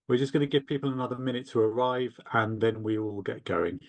We're just going to give people another minute to arrive and then we will get going.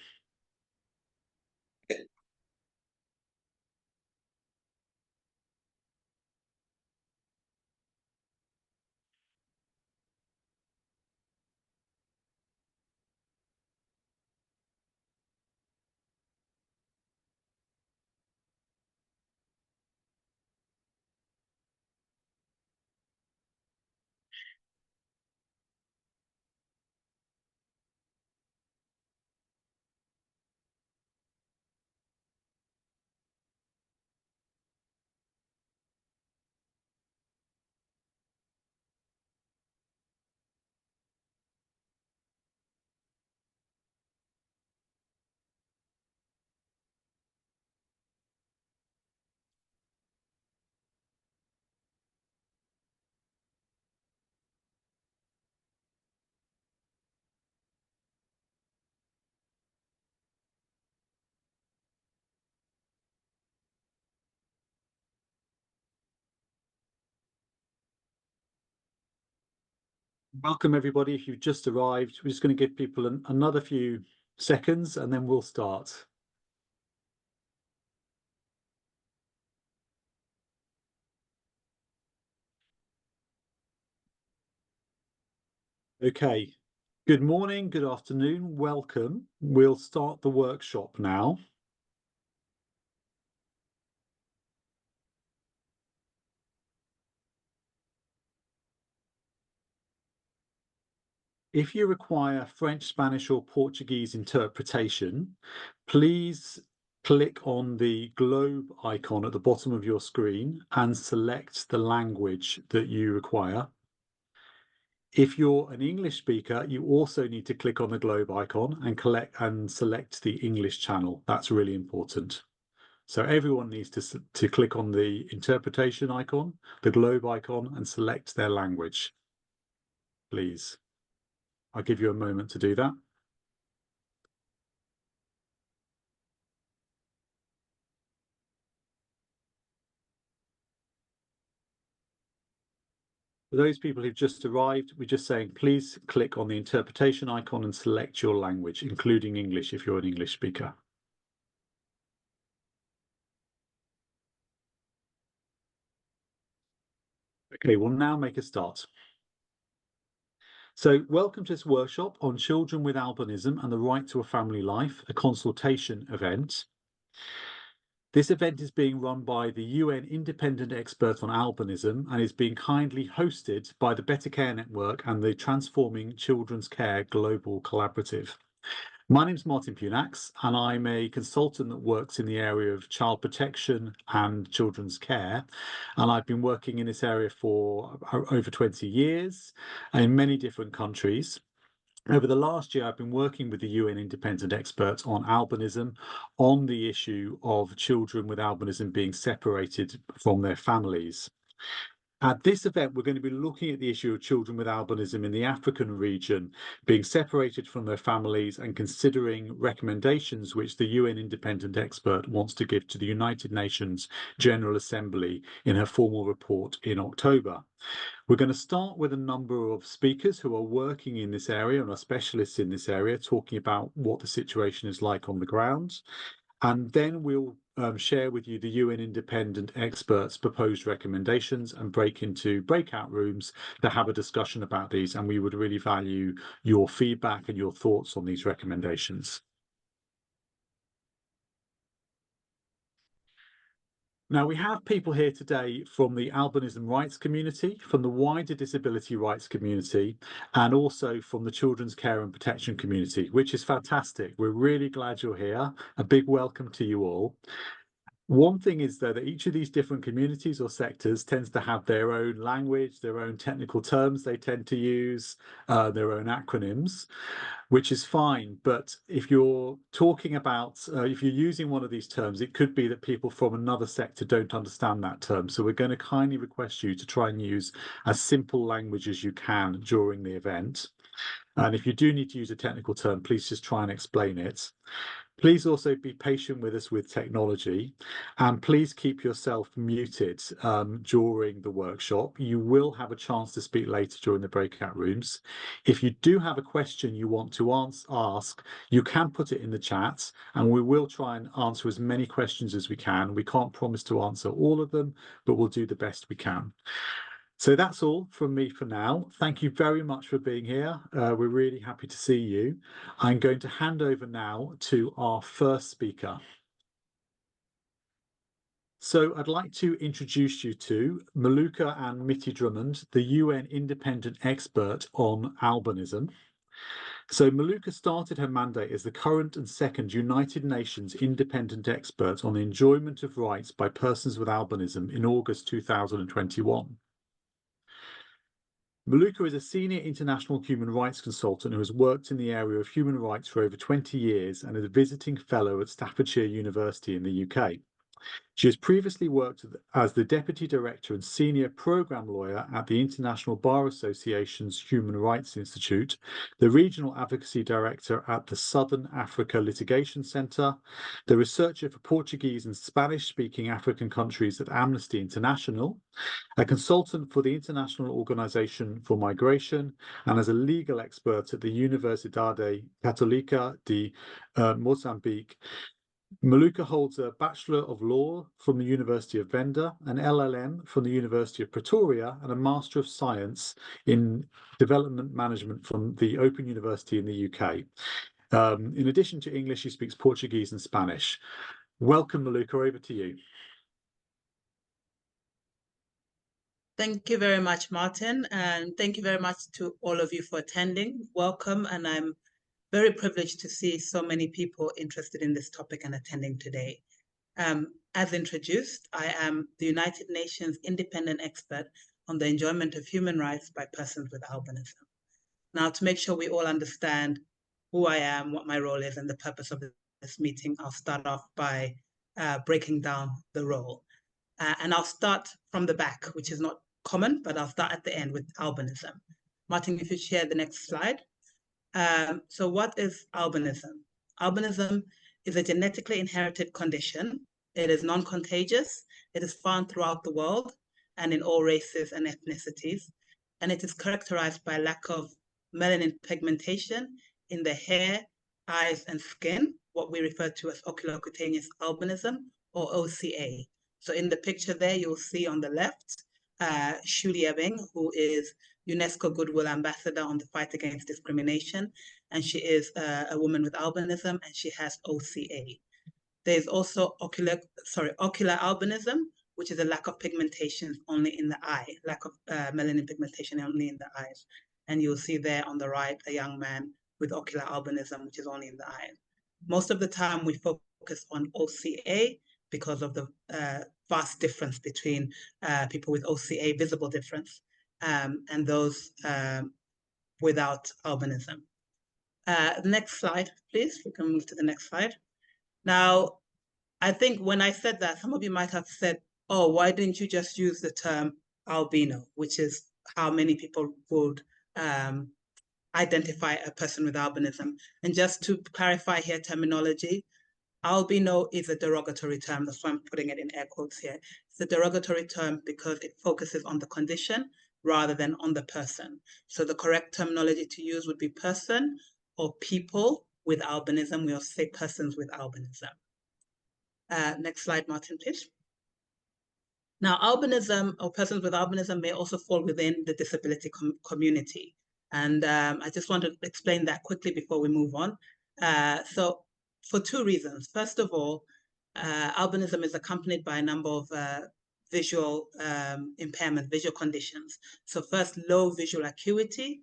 Welcome everybody. If you've just arrived, we're just going to give people another few seconds and then we'll start. Okay. Good morning, good afternoon, welcome. We'll start the workshop now. If you require French, Spanish, or Portuguese interpretation, please click on the globe icon at the bottom of your screen and select the language that you require. If you're an English speaker, you also need to click on the globe icon and select the English channel. That's really important. So everyone needs to click on the interpretation icon, the globe icon, and select their language, please. I'll give you a moment to do that. For those people who've just arrived, we're just saying, please click on the interpretation icon and select your language, including English if you're an English speaker. Okay, we'll now make a start. So welcome to this workshop on children with albinism and the right to a family life, a consultation event. This event is being run by the UN Independent Expert on Albinism and is being kindly hosted by the Better Care Network and the Transforming Children's Care Global Collaborative. My name's Martin Punax, and I'm a consultant that works in the area of child protection and children's care. And I've been working in this area for over 20 years in many different countries. Over the last year, I've been working with the UN independent experts on albinism, on the issue of children with albinism being separated from their families. At this event, we're going to be looking at the issue of children with albinism in the African region being separated from their families and considering recommendations which the UN independent expert wants to give to the United Nations General Assembly in her formal report in October. We're going to start with a number of speakers who are working in this area and are specialists in this area, talking about what the situation is like on the ground. And then we'll share with you the UN independent experts' proposed recommendations and break into breakout rooms to have a discussion about these. And we would really value your feedback and your thoughts on these recommendations. Now, we have people here today from the albinism rights community, from the wider disability rights community, and also from the children's care and protection community, which is fantastic. We're really glad you're here. A big welcome to you all. One thing is, though, that each of these different communities or sectors tends to have their own language, their own technical terms they tend to use, their own acronyms, which is fine. But if you're talking about, if you're using one of these terms, it could be that people from another sector don't understand that term. So we're going to kindly request you to try and use as simple language as you can during the event. And if you do need to use a technical term, please just try and explain it. Please also be patient with us with technology, and please keep yourself muted during the workshop. You will have a chance to speak later during the breakout rooms. If you do have a question you want to ask, you can put it in the chat, and we will try and answer as many questions as we can. We can't promise to answer all of them, but we'll do the best we can. So that's all from me for now. Thank you very much for being here. We're really happy to see you. I'm going to hand over now to our first speaker. So I'd like to introduce you to Maluka and Mitty Drummond, the UN independent expert on albinism. So Maluka started her mandate as the current and second United Nations independent expert on the enjoyment of rights by persons with albinism in August 2021. Maluka is a senior international human rights consultant who has worked in the area of human rights for over 20 years and is a visiting fellow at Staffordshire University in the UK. She has previously worked as the Deputy Director and Senior Programme Lawyer at the International Bar Association's Human Rights Institute, the Regional Advocacy Director at the Southern Africa Litigation Centre, the Researcher for Portuguese and Spanish-speaking African countries at Amnesty International, a consultant for the International Organization for Migration, and as a legal expert at the Universidade Católica de Mozambique. Maluka holds a Bachelor of Law from the University of Venda, an LLM from the University of Pretoria, and a Master of Science in Development Management from the Open University in the UK. In addition to English, she speaks Portuguese and Spanish. Welcome, Maluka, over to you. Thank you very much, Martin, and thank you very much to all of you for attending. Welcome, and I'm very privileged to see so many people interested in this topic and attending today. As introduced, I am the United Nations independent expert on the enjoyment of human rights by persons with albinism. Now, to make sure we all understand who I am, what my role is, and the purpose of this meeting, I'll start off by breaking down the role. And I'll start from the back, which is not common, but I'll start at the end with albinism. Martin, if you share the next slide. So what is albinism? Albinism is a genetically inherited condition. It is non-contagious. It is found throughout the world and in all races and ethnicities. And it is characterized by lack of melanin pigmentation in the hair, eyes, and skin, what we refer to as oculocutaneous albinism, or OCA. So in the picture there, you'll see on the left, Shu Liebing, who is UNESCO Goodwill Ambassador on the fight against discrimination, and she is a woman with albinism, and she has OCA. There's also ocular albinism, which is a lack of pigmentation only in the eye, lack of melanin pigmentation only in the eyes. And you'll see there on the right, a young man with ocular albinism, which is only in the eyes. Most of the time we focus on OCA because of the vast difference between people with OCA, visible difference, and those without albinism. Next slide, please. We can move to the next slide. Now, I think when I said that, some of you might have said, oh, why didn't you just use the term albino, which is how many people would identify a person with albinism. And just to clarify here terminology, albino is a derogatory term. That's why I'm putting it in air quotes here. It's a derogatory term because it focuses on the condition rather than on the person. So the correct terminology to use would be person or people with albinism. We also say persons with albinism. Next slide, Martin, please. Now, albinism or persons with albinism may also fall within the disability community. And I just want to explain that quickly before we move on. So for two reasons. First of all, albinism is accompanied by a number of visual impairment, visual conditions. So first, low visual acuity.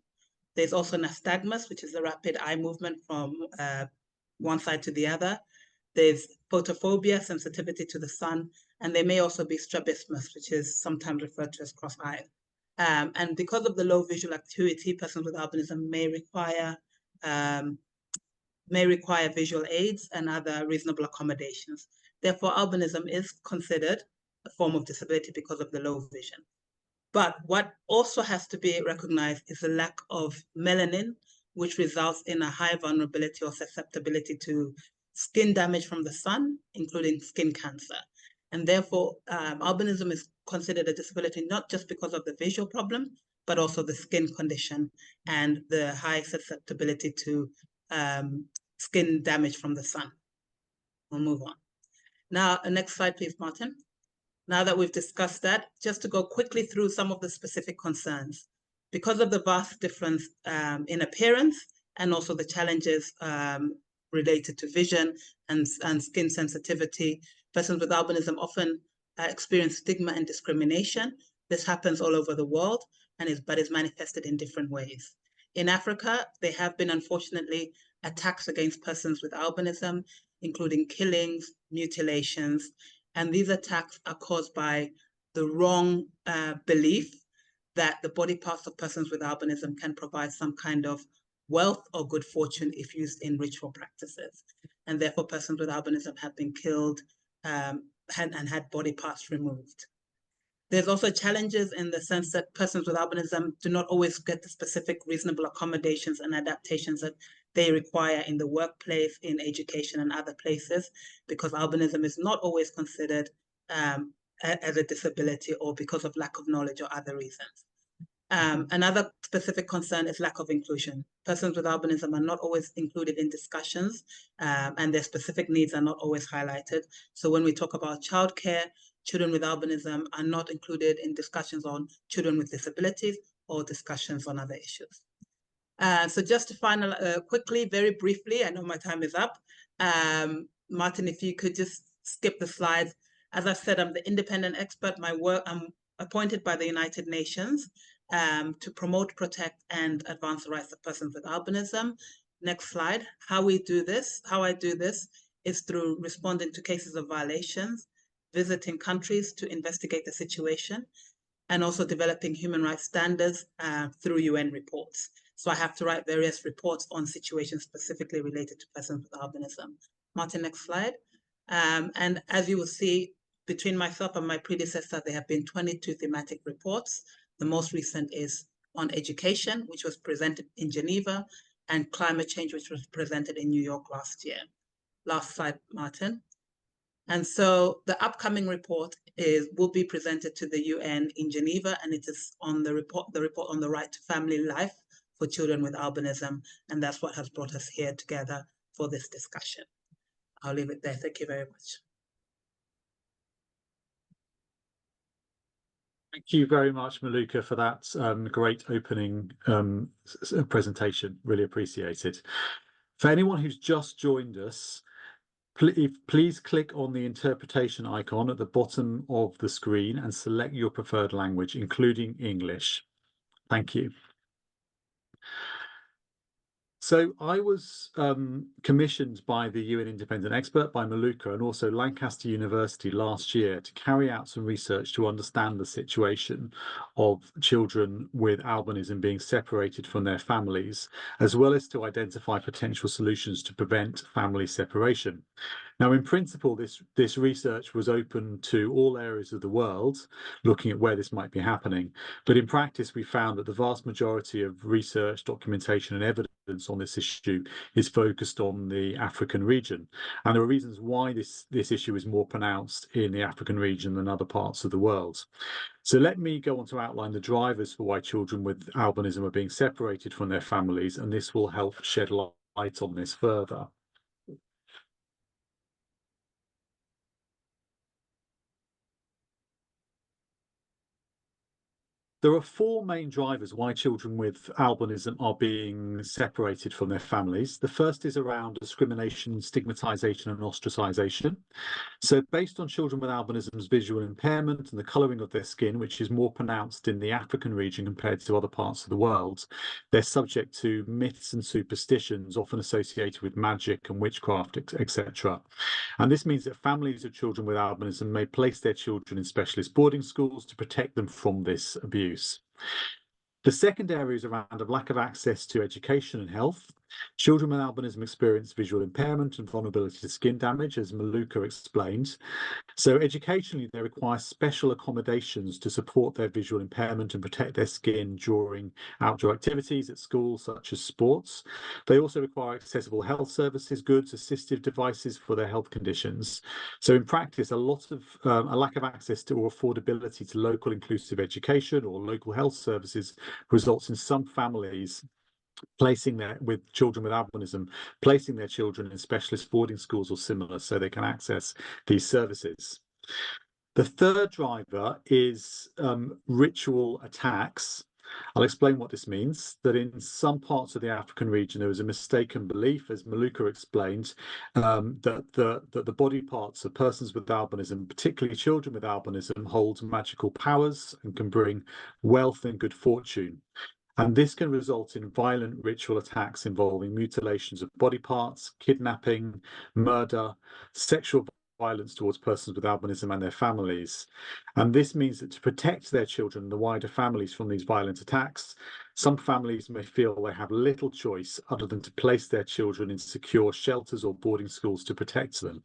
There's also nystagmus, which is the rapid eye movement from one side to the other. There's photophobia, sensitivity to the sun, and there may also be strabismus, which is sometimes referred to as cross eye. And because of the low visual acuity, persons with albinism may require visual aids and other reasonable accommodations. Therefore, albinism is considered a form of disability because of the low vision. But what also has to be recognized is the lack of melanin, which results in a high vulnerability or susceptibility to skin damage from the sun, including skin cancer. And therefore, albinism is considered a disability not just because of the visual problem, but also the skin condition and the high susceptibility to skin damage from the sun. We'll move on. Now, next slide, please, Martin. Now that we've discussed that, just to go quickly through some of the specific concerns. Because of the vast difference in appearance and also the challenges related to vision and skin sensitivity, persons with albinism often experience stigma and discrimination. This happens all over the world but is manifested in different ways. In Africa, there have been, unfortunately, attacks against persons with albinism, including killings, mutilations, and these attacks are caused by the wrong belief that the body parts of persons with albinism can provide some kind of wealth or good fortune if used in ritual practices. And therefore, persons with albinism have been killed and had body parts removed. There's also challenges in the sense that persons with albinism do not always get the specific reasonable accommodations and adaptations that they require in the workplace, in education, and other places, because albinism is not always considered as a disability or because of lack of knowledge or other reasons. Another specific concern is lack of inclusion. Persons with albinism are not always included in discussions, and their specific needs are not always highlighted. So when we talk about childcare, children with albinism are not included in discussions on children with disabilities or discussions on other issues. So just to quickly, very briefly, I know my time is up. Martin, if you could just skip the slides. As I said, I'm the independent expert. I'm appointed by the United Nations to promote, protect, and advance the rights of persons with albinism. Next slide. How I do this is through responding to cases of violations, visiting countries to investigate the situation, and also developing human rights standards through UN reports. So I have to write various reports on situations specifically related to persons with albinism. Martin, next slide. And as you will see, between myself and my predecessor, there have been 22 thematic reports. The most recent is on education, which was presented in Geneva, and climate change, which was presented in New York last year. Last slide, Martin. And so the upcoming report will be presented to the UN in Geneva, and it is on the report on the right to family life for children with albinism, and that's what has brought us here together for this discussion. I'll leave it there. Thank you very much. Thank you very much, Maluka, for that great opening presentation. Really appreciated. For anyone who's just joined us, please click on the interpretation icon at the bottom of the screen and select your preferred language, including English. Thank you. So I was commissioned by the UN independent expert, by Maluka, and also Lancaster University last year to carry out some research to understand the situation of children with albinism being separated from their families, as well as to identify potential solutions to prevent family separation. Now, in principle, this research was open to all areas of the world, looking at where this might be happening. But in practice, we found that the vast majority of research, documentation, and evidence on this issue is focused on the African region. And there are reasons why this issue is more pronounced in the African region than other parts of the world. So let me go on to outline the drivers for why children with albinism are being separated from their families, and this will help shed light on this further. There are four main drivers why children with albinism are being separated from their families. The first is around discrimination, stigmatization, and ostracization. So based on children with albinism's visual impairment and the colouring of their skin, which is more pronounced in the African region compared to other parts of the world, they're subject to myths and superstitions often associated with magic and witchcraft, etc. And this means that families of children with albinism may place their children in specialist boarding schools to protect them from this abuse. The second area is around a lack of access to education and health. Children with albinism experience visual impairment and vulnerability to skin damage, as Maluka explained. So educationally, they require special accommodations to support their visual impairment and protect their skin during outdoor activities at school, such as sports. They also require accessible health services, goods, assistive devices for their health conditions. So in practice, a lack of access to or affordability to local inclusive education or local health services results in some families with children with albinism, placing their children in specialist boarding schools or similar so they can access these services. The third driver is ritual attacks. I'll explain what this means, that in some parts of the African region, there is a mistaken belief, as Maluka explained, that the body parts of persons with albinism, particularly children with albinism, hold magical powers and can bring wealth and good fortune. And this can result in violent ritual attacks involving mutilations of body parts, kidnapping, murder, sexual violence towards persons with albinism and their families. And this means that to protect their children and the wider families from these violent attacks, some families may feel they have little choice other than to place their children in secure shelters or boarding schools to protect them.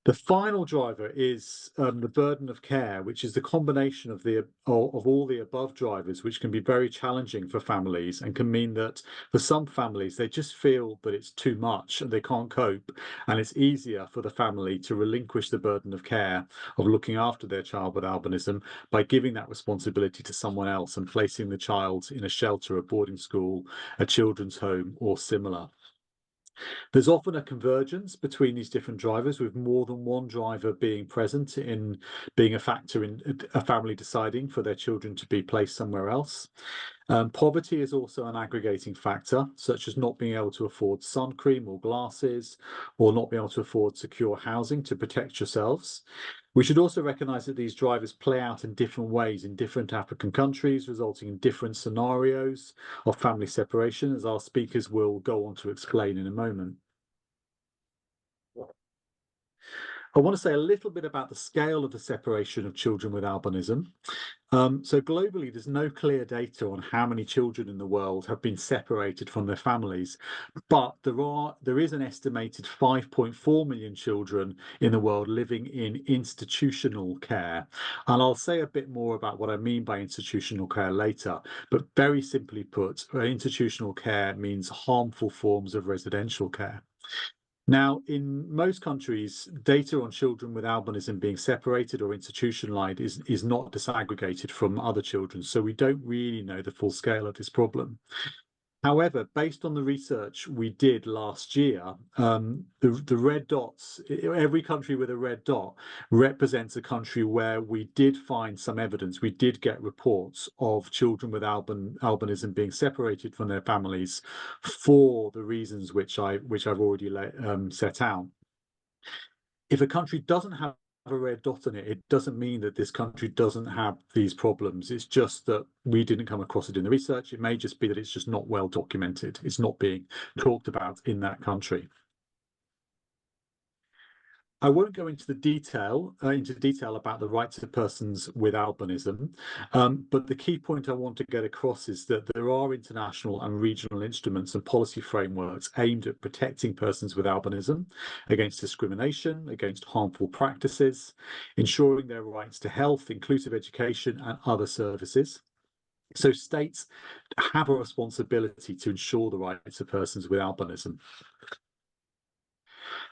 The final driver is the burden of care, which is the combination of all the above drivers, which can be very challenging for families and can mean that for some families, they just feel that it's too much and they can't cope. And it's easier for the family to relinquish the burden of care of looking after their child with albinism by giving that responsibility to someone else and placing the child in a shelter, a boarding school, a children's home, or similar. There's often a convergence between these different drivers, with more than one driver being present in being a factor in a family deciding for their children to be placed somewhere else. Poverty is also an aggregating factor, such as not being able to afford sun cream or glasses, or not being able to afford secure housing to protect yourselves. We should also recognise that these drivers play out in different ways in different African countries, resulting in different scenarios of family separation, as our speakers will go on to explain in a moment. I want to say a little bit about the scale of the separation of children with albinism. So globally, there's no clear data on how many children in the world have been separated from their families, but there is an estimated 5.4 million children in the world living in institutional care. And I'll say a bit more about what I mean by institutional care later, but very simply put, institutional care means harmful forms of residential care. Now, in most countries, data on children with albinism being separated or institutionalized is not disaggregated from other children, so we don't really know the full scale of this problem. However, based on the research we did last year, the red dots, every country with a red dot represents a country where we did find some evidence, we did get reports of children with albinism being separated from their families for the reasons which I've already set out. If a country doesn't have a red dot on it, it doesn't mean that this country doesn't have these problems. It's just that we didn't come across it in the research. It may just be that it's just not well documented. It's not being talked about in that country. I won't go into detail about the rights of persons with albinism, but the key point I want to get across is that there are international and regional instruments and policy frameworks aimed at protecting persons with albinism against discrimination, against harmful practices, ensuring their rights to health, inclusive education, and other services. So states have a responsibility to ensure the rights of persons with albinism.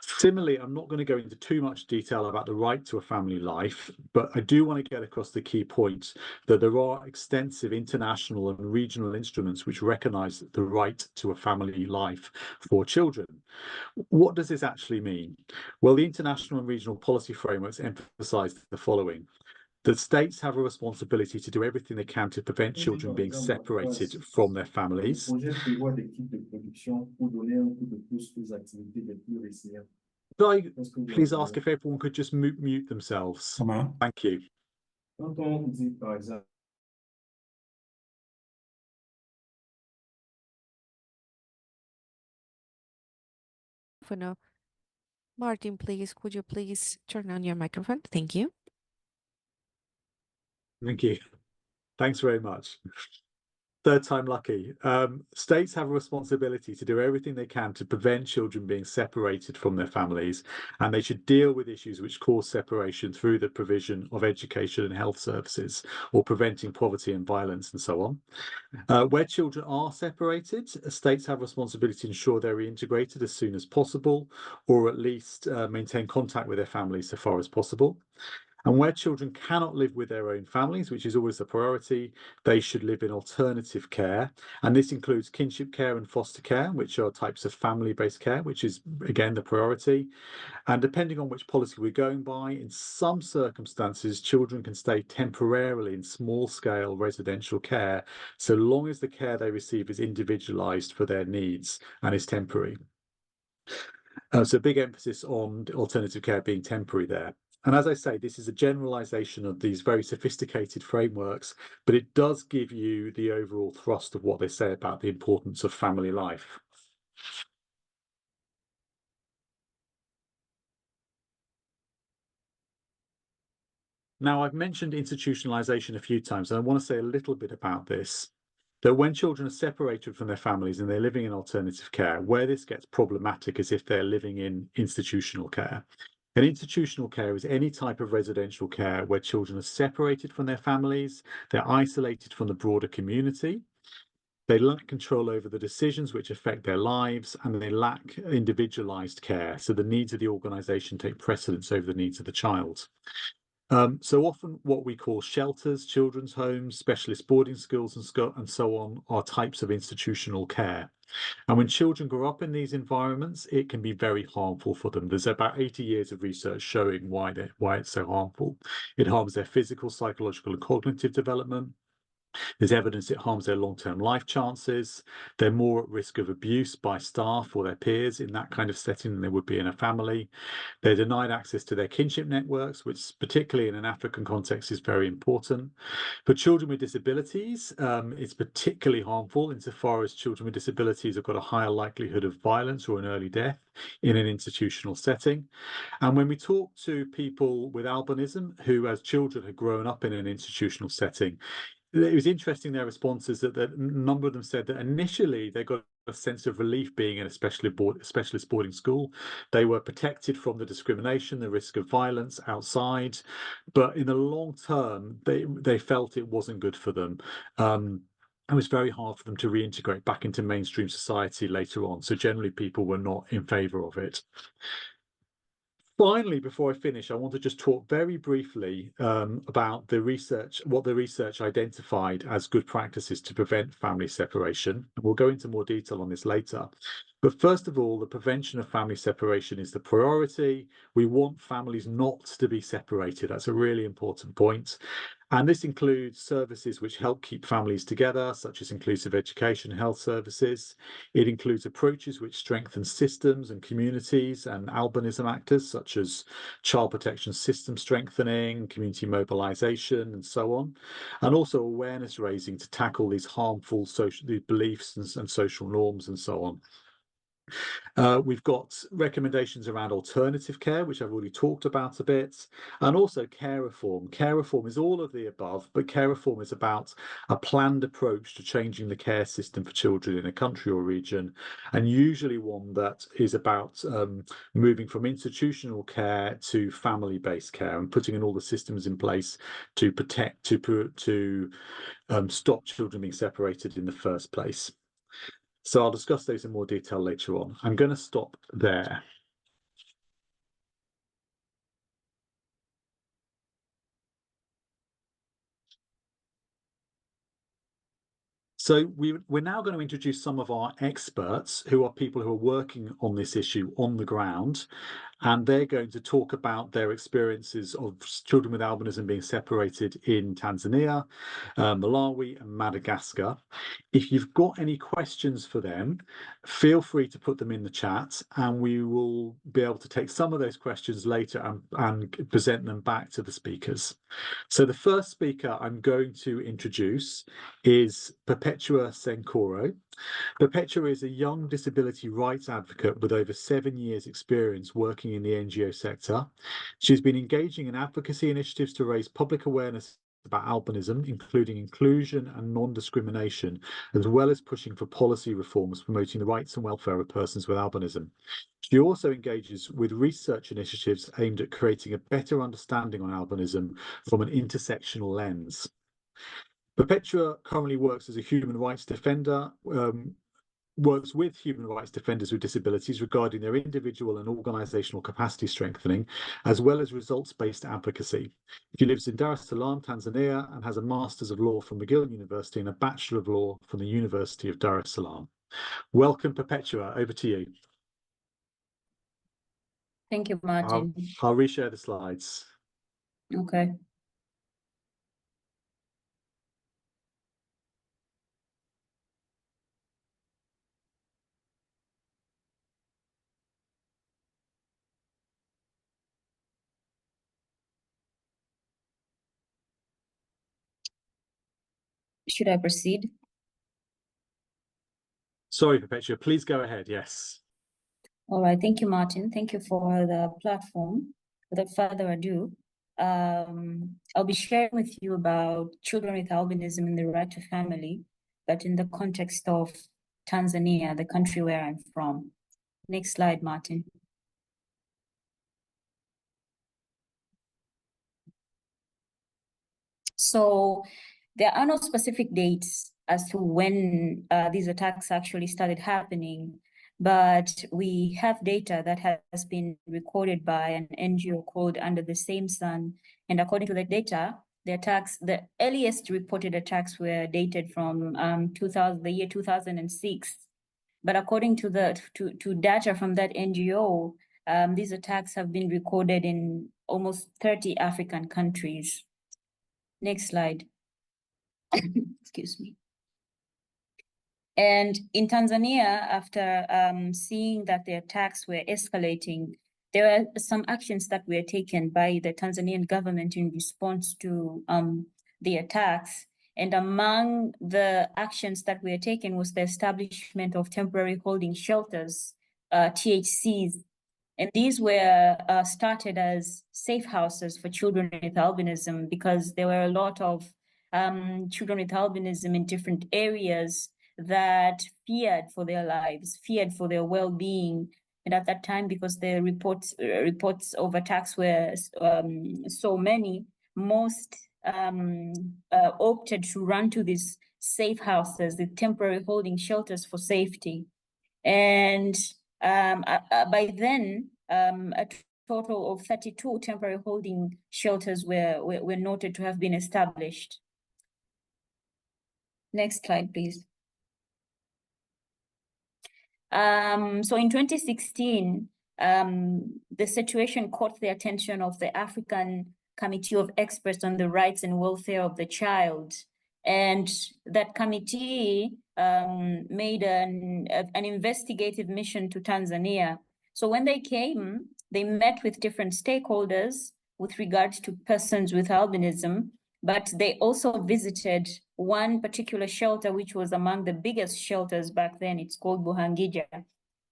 Similarly, I'm not going to go into too much detail about the right to a family life, but I do want to get across the key point that there are extensive international and regional instruments which recognise the right to a family life for children. What does this actually mean? Well, the international and regional policy frameworks emphasise the following. The states have a responsibility to do everything they can to prevent children being separated from their families. Could I please ask if everyone could just mute themselves? Thank you. Martin, please, could you please turn on your microphone? Thank you. Thank you. Thanks very much. Third time lucky. States have a responsibility to do everything they can to prevent children being separated from their families, and they should deal with issues which cause separation through the provision of education and health services, or preventing poverty and violence and so on. Where children are separated, states have a responsibility to ensure they're reintegrated as soon as possible, or at least maintain contact with their families so far as possible. And where children cannot live with their own families, which is always a priority, they should live in alternative care. And this includes kinship care and foster care, which are types of family-based care, which is, again, the priority. And depending on which policy we're going by, in some circumstances, children can stay temporarily in small-scale residential care, so long as the care they receive is individualised for their needs and is temporary. So big emphasis on alternative care being temporary there. And as I say, this is a generalization of these very sophisticated frameworks, but it does give you the overall thrust of what they say about the importance of family life. Now, I've mentioned institutionalization a few times, and I want to say a little bit about this. That when children are separated from their families and they're living in alternative care, where this gets problematic is if they're living in institutional care. And institutional care is any type of residential care where children are separated from their families, they're isolated from the broader community, they lack control over the decisions which affect their lives, and they lack individualized care. So the needs of the organization take precedence over the needs of the child. So often what we call shelters, children's homes, specialist boarding schools and so on are types of institutional care. And when children grow up in these environments, it can be very harmful for them. There's about 80 years of research showing why it's so harmful. It harms their physical, psychological, and cognitive development. There's evidence it harms their long-term life chances. They're more at risk of abuse by staff or their peers in that kind of setting than they would be in a family. They're denied access to their kinship networks, which particularly in an African context is very important. For children with disabilities, it's particularly harmful insofar as children with disabilities have got a higher likelihood of violence or an early death in an institutional setting. And when we talk to people with albinism who as children had grown up in an institutional setting, it was interesting, their responses, that a number of them said that initially they got a sense of relief being in a specialist boarding school. They were protected from the discrimination, the risk of violence outside, but in the long term, they felt it wasn't good for them. It was very hard for them to reintegrate back into mainstream society later on. So generally, people were not in favour of it. Finally, before I finish, I want to just talk very briefly about the research, what the research identified as good practices to prevent family separation. We'll go into more detail on this later. But first of all, the prevention of family separation is the priority. We want families not to be separated. That's a really important point. And this includes services which help keep families together, such as inclusive education, health services. It includes approaches which strengthen systems and communities and albinism actors, such as child protection system strengthening, community mobilization, and so on. And also awareness raising to tackle these harmful these beliefs and social norms and so on. We've got recommendations around alternative care, which I've already talked about a bit, and also care reform. Care reform is all of the above, but care reform is about a planned approach to changing the care system for children in a country or region, and usually one that is about moving from institutional care to family-based care and putting in all the systems in place to protect, to stop children being separated in the first place. So I'll discuss those in more detail later on. I'm going to stop there. So we're now going to introduce some of our experts, who are people who are working on this issue on the ground, and they're going to talk about their experiences of children with albinism being separated in Tanzania, Malawi, and Madagascar. If you've got any questions for them, feel free to put them in the chat, and we will be able to take some of those questions later and present them back to the speakers. So the first speaker I'm going to introduce is Perpetua Senkoro. Perpetua is a young disability rights advocate with over 7 years' experience working in the NGO sector. She's been engaging in advocacy initiatives to raise public awareness about albinism, including inclusion and non-discrimination, as well as pushing for policy reforms promoting the rights and welfare of persons with albinism. She also engages with research initiatives aimed at creating a better understanding on albinism from an intersectional lens. Perpetua currently works as a human rights defender, works with human rights defenders with disabilities regarding their individual and organisational capacity strengthening, as well as results-based advocacy. She lives in Dar es Salaam, Tanzania, and has a Masters of Law from McGill University and a Bachelor of Law from the University of Dar es Salaam. Welcome, Perpetua. Over to you. Thank you, Martin. I'll reshare the slides. Okay. Should I proceed? Sorry, Perpetua, please go ahead. Yes. All right. Thank you, Martin. Thank you for the platform. Without further ado, I'll be sharing with you about children with albinism and the right to family, but in the context of Tanzania, the country where I'm from. Next slide, Martin. So there are no specific dates as to when these attacks actually started happening, but we have data that has been recorded by an NGO called Under the Same Sun. And according to the data, the earliest reported attacks were dated from the year 2006. But according to data from that NGO, these attacks have been recorded in almost 30 African countries. Next slide. Excuse me. And in Tanzania, after seeing that the attacks were escalating, there were some actions that were taken by the Tanzanian government in response to the attacks. And among the actions that were taken was the establishment of temporary holding shelters, THCs. And these were started as safe houses for children with albinism because there were a lot of children with albinism in different areas that feared for their lives, feared for their well-being. And at that time, because the reports of attacks were so many, most opted to run to these safe houses, the temporary holding shelters for safety. And by then, a total of 32 temporary holding shelters were noted to have been established. Next slide, please. So in 2016, the situation caught the attention of the African Committee of Experts on the Rights and Welfare of the Child. And that committee made an investigative mission to Tanzania. So when they came, they met with different stakeholders with regards to persons with albinism, but they also visited one particular shelter, which was among the biggest shelters back then. It's called Buhangija.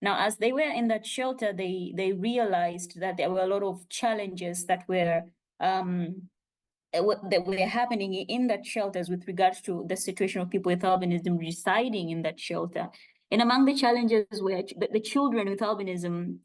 Now, as they were in that shelter, they realized that there were a lot of challenges that were happening in that shelters with regards to the situation of people with albinism residing in that shelter. And among the challenges were the children with albinism,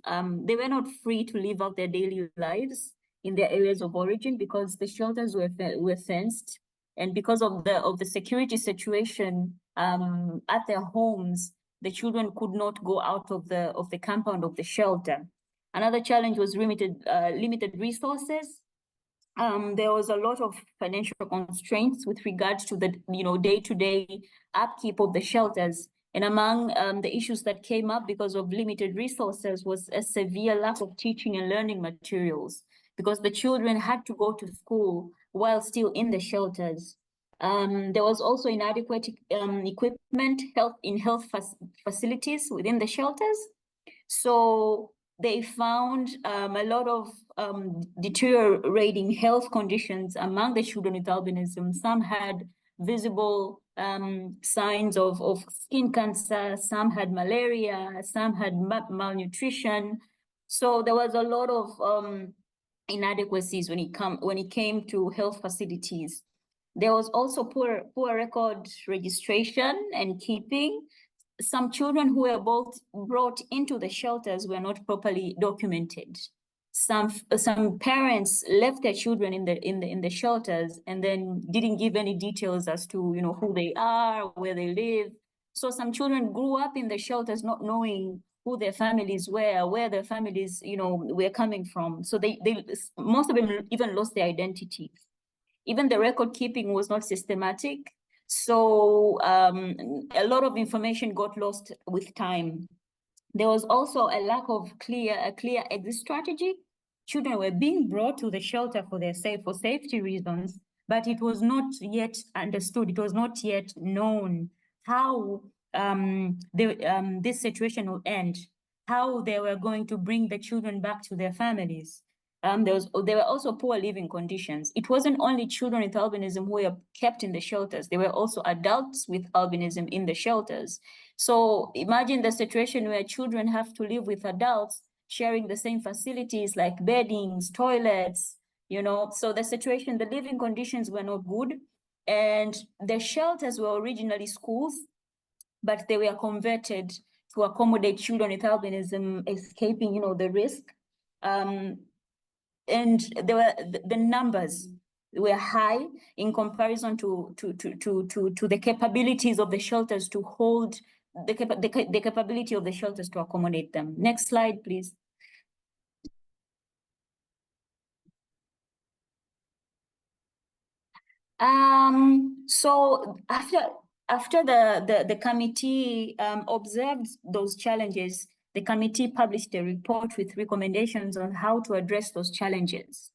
they were not free to live out their daily lives in their areas of origin because the shelters were fenced. And because of the security situation at their homes, the children could not go out of the compound of the shelter. Another challenge was limited resources. There was a lot of financial constraints with regards to the day-to-day upkeep of the shelters. And among the issues that came up because of limited resources was a severe lack of teaching and learning materials because the children had to go to school while still in the shelters. There was also inadequate equipment, health facilities within the shelters. So they found a lot of deteriorating health conditions among the children with albinism. Some had visible signs of skin cancer, some had malaria, some had malnutrition. So there was a lot of inadequacies when it came to health facilities. There was also poor record registration and keeping. Some children who were brought into the shelters were not properly documented. Some parents left their children in the shelters and then didn't give any details as to who they are, where they live. So some children grew up in the shelters not knowing who their families were, where their families were coming from. So they most of them even lost their identity. Even the record keeping was not systematic. So a lot of information got lost with time. There was also a lack of a clear exit strategy. Children were being brought to the shelter for safety reasons, but it was not yet understood. It was not yet known how this situation will end, how they were going to bring the children back to their families. There were also poor living conditions. It wasn't only children with albinism who were kept in the shelters. There were also adults with albinism in the shelters. So imagine the situation where children have to live with adults sharing the same facilities like beddings, toilets, So the living conditions were not good. And the shelters were originally schools, but they were converted to accommodate children with albinism escaping, the risk. And the numbers were high in comparison to the capabilities of the shelters to hold the capability of the shelters to accommodate them. Next slide, please. So after the committee observed those challenges, the committee published a report with recommendations on how to address those challenges.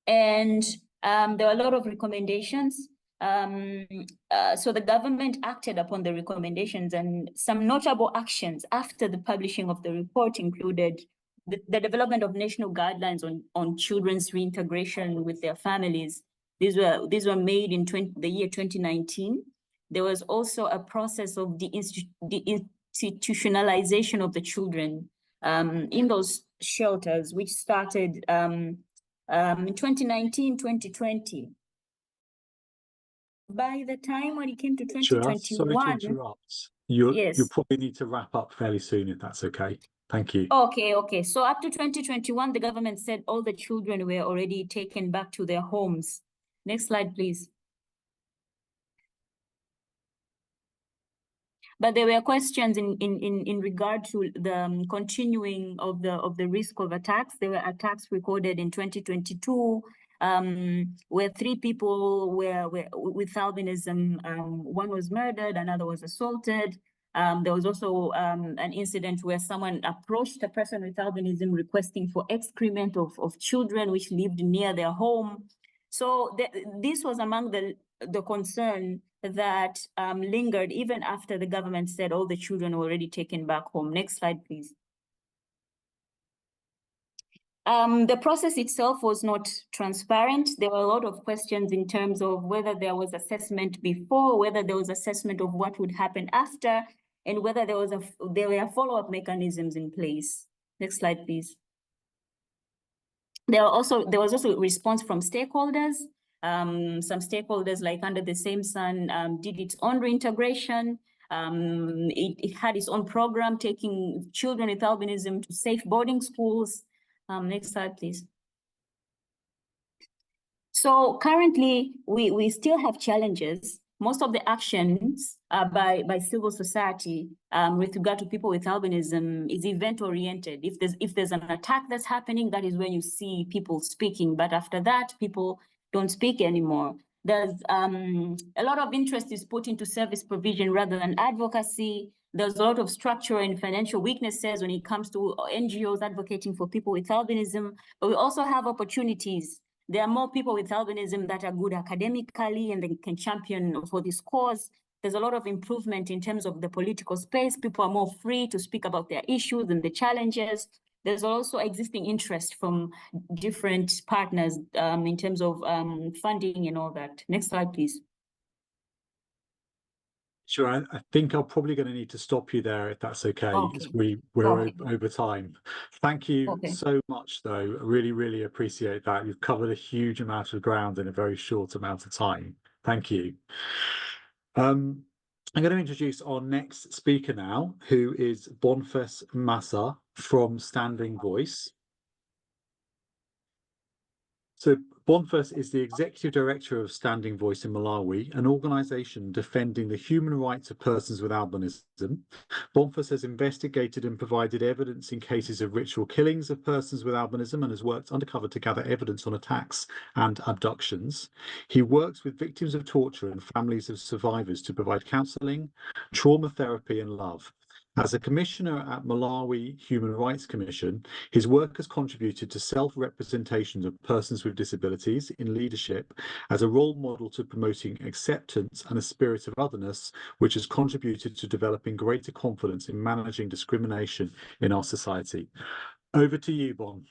And there were a lot of recommendations. So the government acted upon the recommendations, and some notable actions after the publishing of the report included the development of national guidelines on children's reintegration with their families. These were made in the year 2019. There was also a process of the institutionalization of the children in those shelters, which started in 2019, 2020. By the time when it came to 2021, sorry to interrupt. You probably need to wrap up fairly soon, if that's okay. Thank you. Okay. So up to 2021, the government said all the children were already taken back to their homes. Next slide, please. But there were questions in regard to the continuing of the risk of attacks. There were attacks recorded in 2022, where 3 people were with albinism. One was murdered, another was assaulted. There was also an incident where someone approached a person with albinism requesting for excrement of children which lived near their home. So this was among the concern that lingered even after the government said all the children were already taken back home. Next slide, please. The process itself was not transparent. There were a lot of questions in terms of whether there was assessment before, whether there was assessment of what would happen after, and whether there were follow-up mechanisms in place. Next slide, please. There was also response from stakeholders. Some stakeholders, like Under the Same Sun, did its own reintegration. It had its own program taking children with albinism to safe boarding schools. Next slide, please. So currently, we still have challenges. Most of the actions by civil society with regard to people with albinism is event-oriented. If there's an attack that's happening, that is when you see people speaking. But after that, people don't speak anymore. There's a lot of interest is put into service provision rather than advocacy. There's a lot of structural and financial weaknesses when it comes to NGOs advocating for people with albinism. But we also have opportunities. There are more people with albinism that are good academically and they can champion for this cause. There's a lot of improvement in terms of the political space. People are more free to speak about their issues and the challenges. There's also existing interest from different partners in terms of funding and all that. Next slide, please. Sure, I think I'm probably going to need to stop you there if that's okay. Okay. We're over time. Thank you so much, though. I really, really appreciate that. You've covered a huge amount of ground in a very short amount of time. Thank you. I'm going to introduce our next speaker now, who is Boniface Massa from Standing Voice. So Boniface is the Executive Director of Standing Voice in Malawi, an organisation defending the human rights of persons with albinism. Boniface has investigated and provided evidence in cases of ritual killings of persons with albinism and has worked undercover to gather evidence on attacks and abductions. He works with victims of torture and families of survivors to provide counselling, trauma therapy and love. As a commissioner at Malawi Human Rights Commission, his work has contributed to self-representation of persons with disabilities in leadership as a role model to promoting acceptance and a spirit of otherness, which has contributed to developing greater confidence in managing discrimination in our society. Over to you, Bon.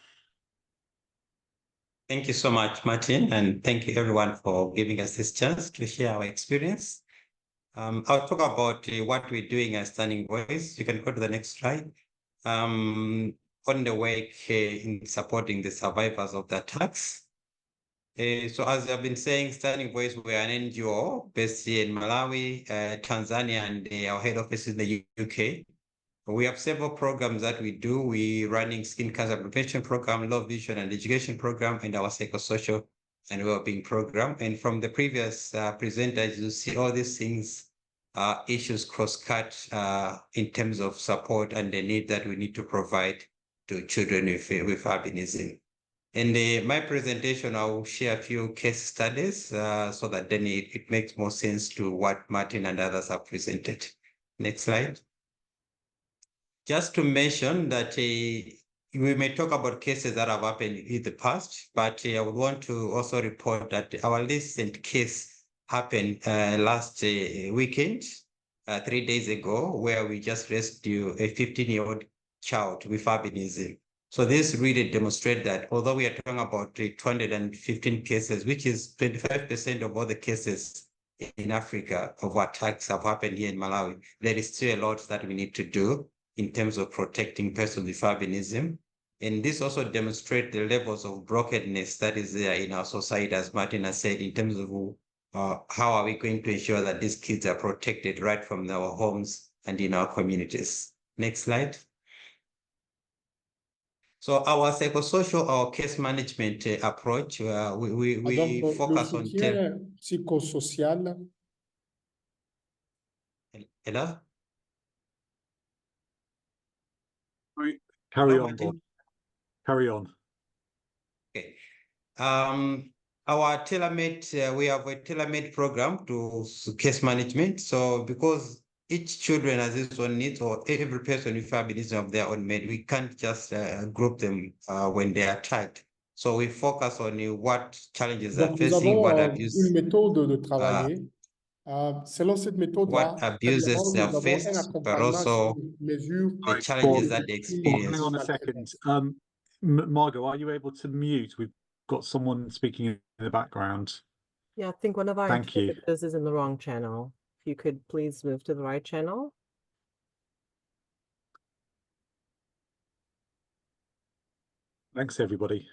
Thank you so much, Martin, and thank you everyone for giving us this chance to share our experience. I'll talk about what we're doing as Standing Voice. You can go to the next slide. On the work in supporting the survivors of the attacks. So as I've been saying, Standing Voice, we're an NGO based here in Malawi, Tanzania, and our head office in the UK. We have several programs that we do. We're running skin cancer prevention program, low vision and education program, and our psychosocial and well-being program. And from the previous presenters, you see all these things, issues cross-cut in terms of support and the need that we need to provide to children with albinism. In my presentation, I will share a few case studies so that then it makes more sense to what Martin and others have presented. Next slide. Just to mention that we may talk about cases that have happened in the past, but I would want to also report that our recent case happened last weekend, 3 days ago, where we just rescued a 15-year-old child with albinism. So this really demonstrates that although we are talking about 215 cases, which is 25% of all the cases in Africa of attacks have happened here in Malawi, there is still a lot that we need to do in terms of protecting persons with albinism. And this also demonstrates the levels of brokenness that is there in our society, as Martin has said, in terms of how are we going to ensure that these kids are protected right from our homes and in our communities. Next slide. So our psychosocial, our case management approach, we focus on... psychosocial. Hello? Carry on, Bob. Carry on. Okay. Our tailor-made, we have a tailor-made program to case management. So because each children has its own needs, or every person with albinism have their own need, we can't just group them when they are attacked. So we focus on what challenges they're facing, what abuse. Une méthode de travailler. Selon cette méthode-là, what abuses they have faced, but also the challenges that they experience. Hang on a second. Margot, are you able to mute? We've got someone speaking in the background. Yeah, I think one of our Thank you. interpreters is in the wrong channel. If you could please move to the right channel. Thanks, everybody.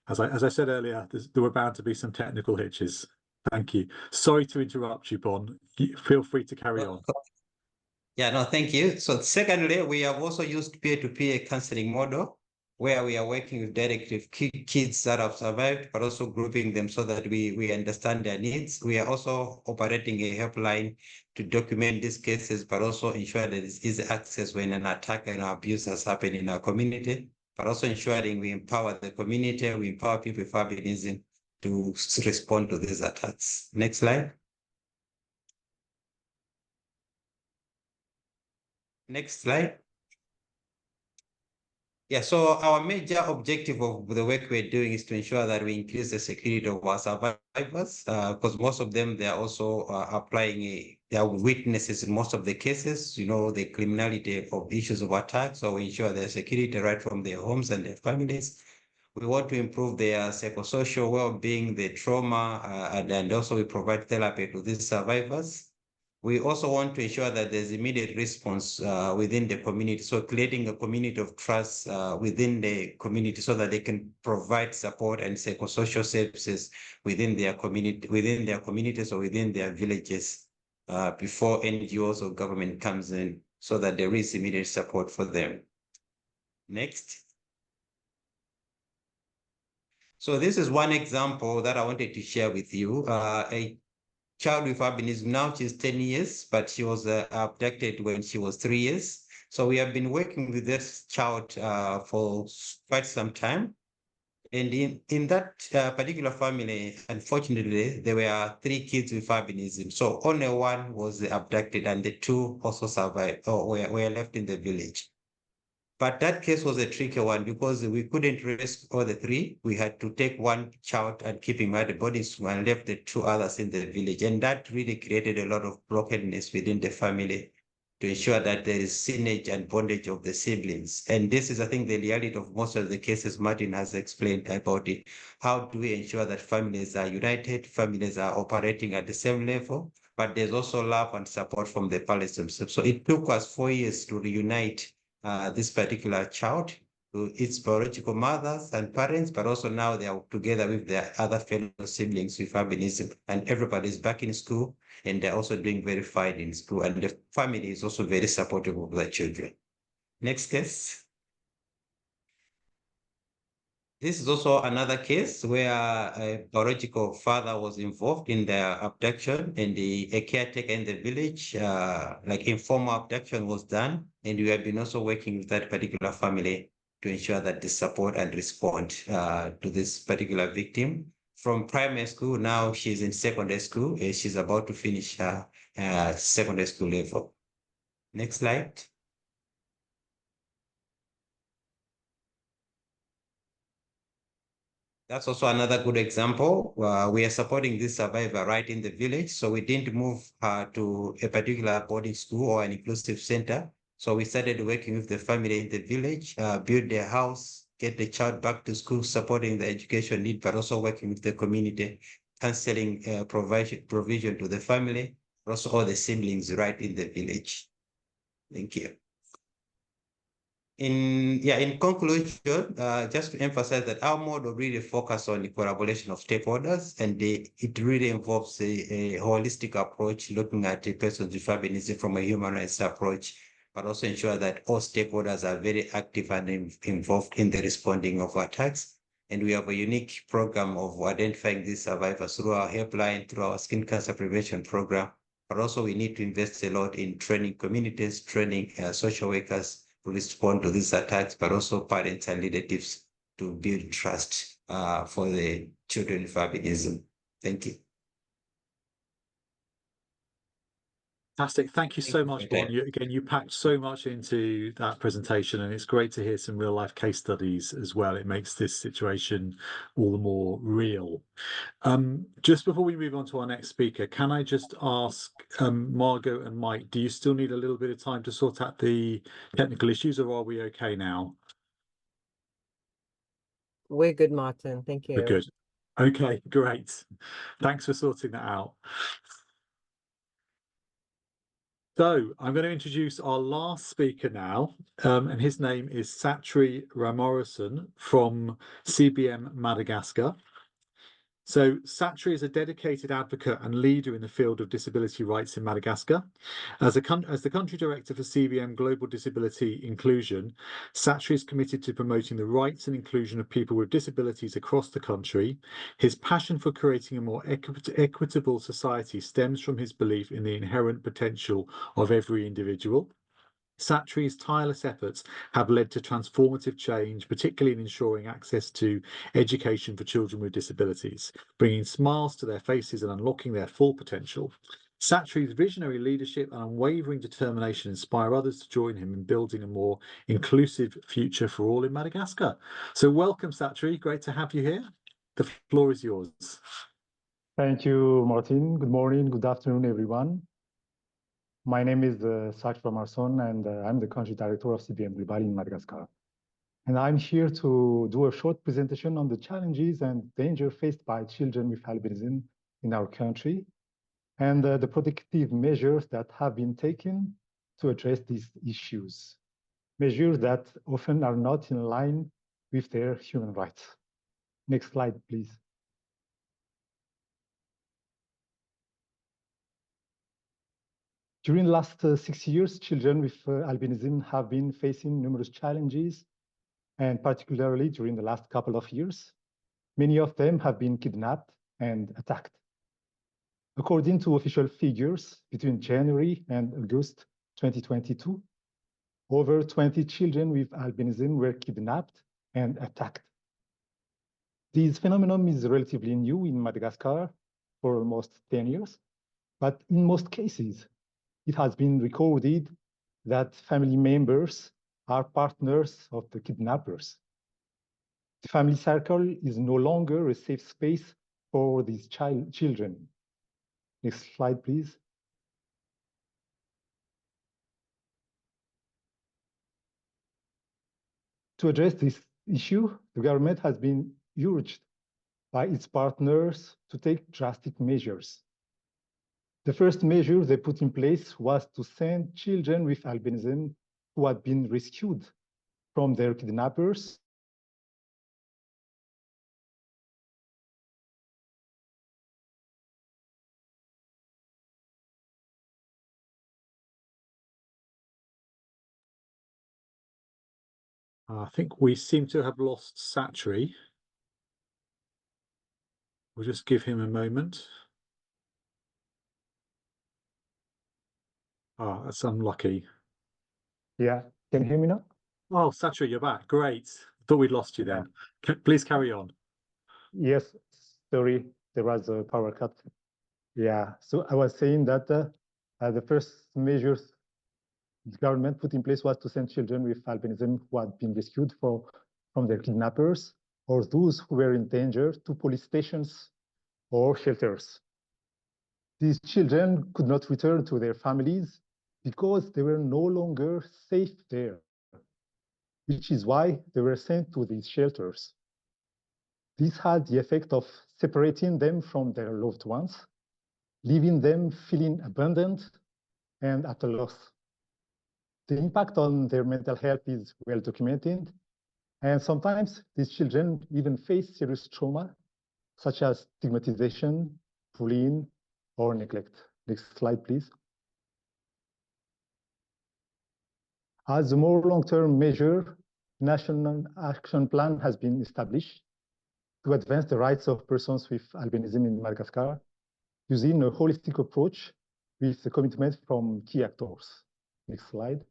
As I said earlier, there were bound to be some technical hitches. Thank you. Sorry to interrupt you, Bon. Feel free to carry on. Yeah, no, thank you. So secondly, we have also used peer-to-peer counseling model where we are working with directly kids that have survived, but also grouping them so that we understand their needs. We are also operating a helpline to document these cases, but also ensure that it's easy access when an attack and abuse has happened in our community, but also ensuring we empower the community, we empower people with albinism to respond to these attacks. Next slide. Next slide. Yeah, so our major objective of the work we're doing is to ensure that we increase the security of our survivors, because most of them, they're also applying, they are witnesses in most of the cases, you know, the criminality of issues of attack. So we ensure their security right from their homes and their families. We want to improve their psychosocial well-being, their trauma, and also we provide therapy to these survivors. We also want to ensure that there's immediate response within the community. So creating a community of trust within the community so that they can provide support and psychosocial services within their communities or within their villages before NGOs or government comes in, so that there is immediate support for them. Next. So this is one example that I wanted to share with you. A child with albinism, now she's 10 years, but she was abducted when she was 3 years. So we have been working with this child for quite some time. And in that particular family, unfortunately, there were 3 kids with albinism. So only one was abducted and the 2 also survived or were left in the village. But that case was a tricky one because we couldn't rescue all the 3. We had to take one child and keep him at the boarding school and left the 2 others in the village. And that really created a lot of brokenness within the family to ensure that there is synergy and bondage of the siblings. And this is, I think, the reality of most of the cases Martin has explained about it. How do we ensure that families are united, families are operating at the same level, but there's also love and support from the parents themselves. So it took us 4 years to reunite this particular child to its biological mothers and parents, but also now they are together with their other fellow siblings with albinism, and everybody is back in school and they're also doing very fine in school, and the family is also very supportive of their children. Next case. This is also another case where a biological father was involved in the abduction, and a caretaker in the village, like informal abduction was done. And we have been also working with that particular family to ensure that they support and respond to this particular victim. From primary school, now she's in secondary school. She's about to finish her secondary school level. Next slide. That's also another good example. We are supporting this survivor right in the village. So we didn't move her to a particular boarding school or an inclusive center. So we started working with the family in the village, build their house, get the child back to school, supporting the education need, but also working with the community, counseling, provision to the family, also all the siblings right in the village. Thank you. In conclusion, just to emphasize that our model really focuses on the collaboration of stakeholders, and it really involves a holistic approach, looking at the persons with albinism from a human rights approach, but also ensure that all stakeholders are very active and involved in the responding of attacks. And we have a unique program of identifying these survivors through our helpline, through our skin cancer prevention program. But also we need to invest a lot in training communities, training social workers, to respond to these attacks, but also parents and relatives to build trust for the children with albinism. Thank you. Fantastic. Thank you so much, Bon. You packed so much into that presentation, and it's great to hear some real life case studies as well. It makes this situation all the more real. Just before we move on to our next speaker, can I just ask Margot and Mike, do you still need a little bit of time to sort out the technical issues, or are we okay now? We're good, Martin. Thank you. We're good. Okay, great. Thanks for sorting that out. So I'm going to introduce our last speaker now, and his name is Satri Ramorasan from CBM Madagascar. So Satri is a dedicated advocate and leader in the field of disability rights in Madagascar. As the country director for CBM Global Disability Inclusion, Satri is committed to promoting the rights and inclusion of people with disabilities across the country. His passion for creating a more equitable society stems from his belief in the inherent potential of every individual. Satri's tireless efforts have led to transformative change, particularly in ensuring access to education for children with disabilities, bringing smiles to their faces and unlocking their full potential. Satri's visionary leadership and unwavering determination inspire others to join him in building a more inclusive future for all in Madagascar. So welcome, Satri. Great to have you here. The floor is yours. Thank you, Martin. Good morning, good afternoon, everyone. My name is Satri Ramorasan, and I'm the country director of CBM Global in Madagascar. And I'm here to do a short presentation on the challenges and danger faced by children with albinism in our country. and the protective measures that have been taken to address these issues, measures that often are not in line with their human rights. Next slide, please. During the last 6 years, children with albinism have been facing numerous challenges, and particularly during the last couple of years, many of them have been kidnapped and attacked. According to official figures, between January and August 2022, over 20 children with albinism were kidnapped and attacked. This phenomenon is relatively new in Madagascar for almost 10 years, but in most cases, it has been recorded that family members are partners of the kidnappers. The family circle is no longer a safe space for these children. Next slide, please. To address this issue, the government has been urged by its partners to take drastic measures. The first measure they put in place was to send children with albinism who had been rescued from their kidnappers I think we seem to have lost Satri. We'll just give him a moment. Oh, that's unlucky. Yeah, can you hear me now? Oh, Satri, you're back. Great. Thought we'd lost you then. Please carry on. Yes, sorry, there was a power cut. Yeah, so I was saying that the first measures the government put in place was to send children with albinism who had been rescued from their kidnappers or those who were in danger to police stations or shelters. These children could not return to their families because they were no longer safe there, which is why they were sent to these shelters. This had the effect of separating them from their loved ones, leaving them feeling abandoned and at a loss. The impact on their mental health is well documented, and sometimes these children even face serious trauma, such as stigmatization, bullying, or neglect. Next slide, please. As a more long-term measure, National Action Plan has been established to advance the rights of persons with albinism in Madagascar, using a holistic approach with the commitment from key actors. Next slide.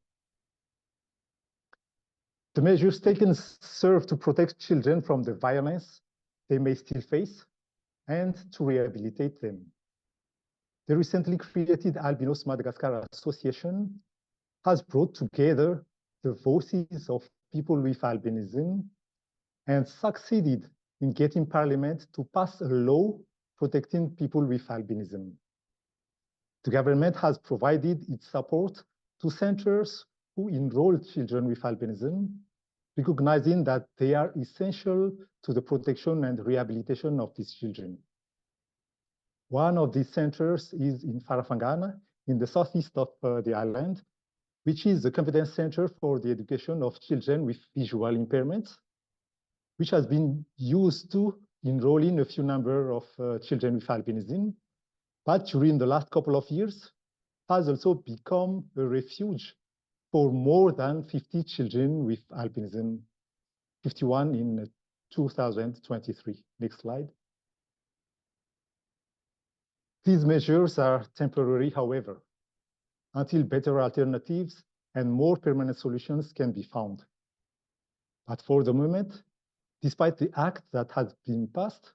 The measures taken serve to protect children from the violence they may still face and to rehabilitate them. The recently created Albinos Madagascar Association has brought together the voices of people with albinism and succeeded in getting Parliament to pass a law protecting people with albinism. The government has provided its support to centers who enroll children with albinism, recognizing that they are essential to the protection and rehabilitation of these children. One of these centers is in Farafangana, in the southeast of the island, which is the competence center for the education of children with visual impairments, which has been used to enroll in a few number of children with albinism, but during the last couple of years has also become a refuge for more than 50 children with albinism, 51 in 2023. Next slide. These measures are temporary, however, until better alternatives and more permanent solutions can be found. But for the moment, despite the act that has been passed,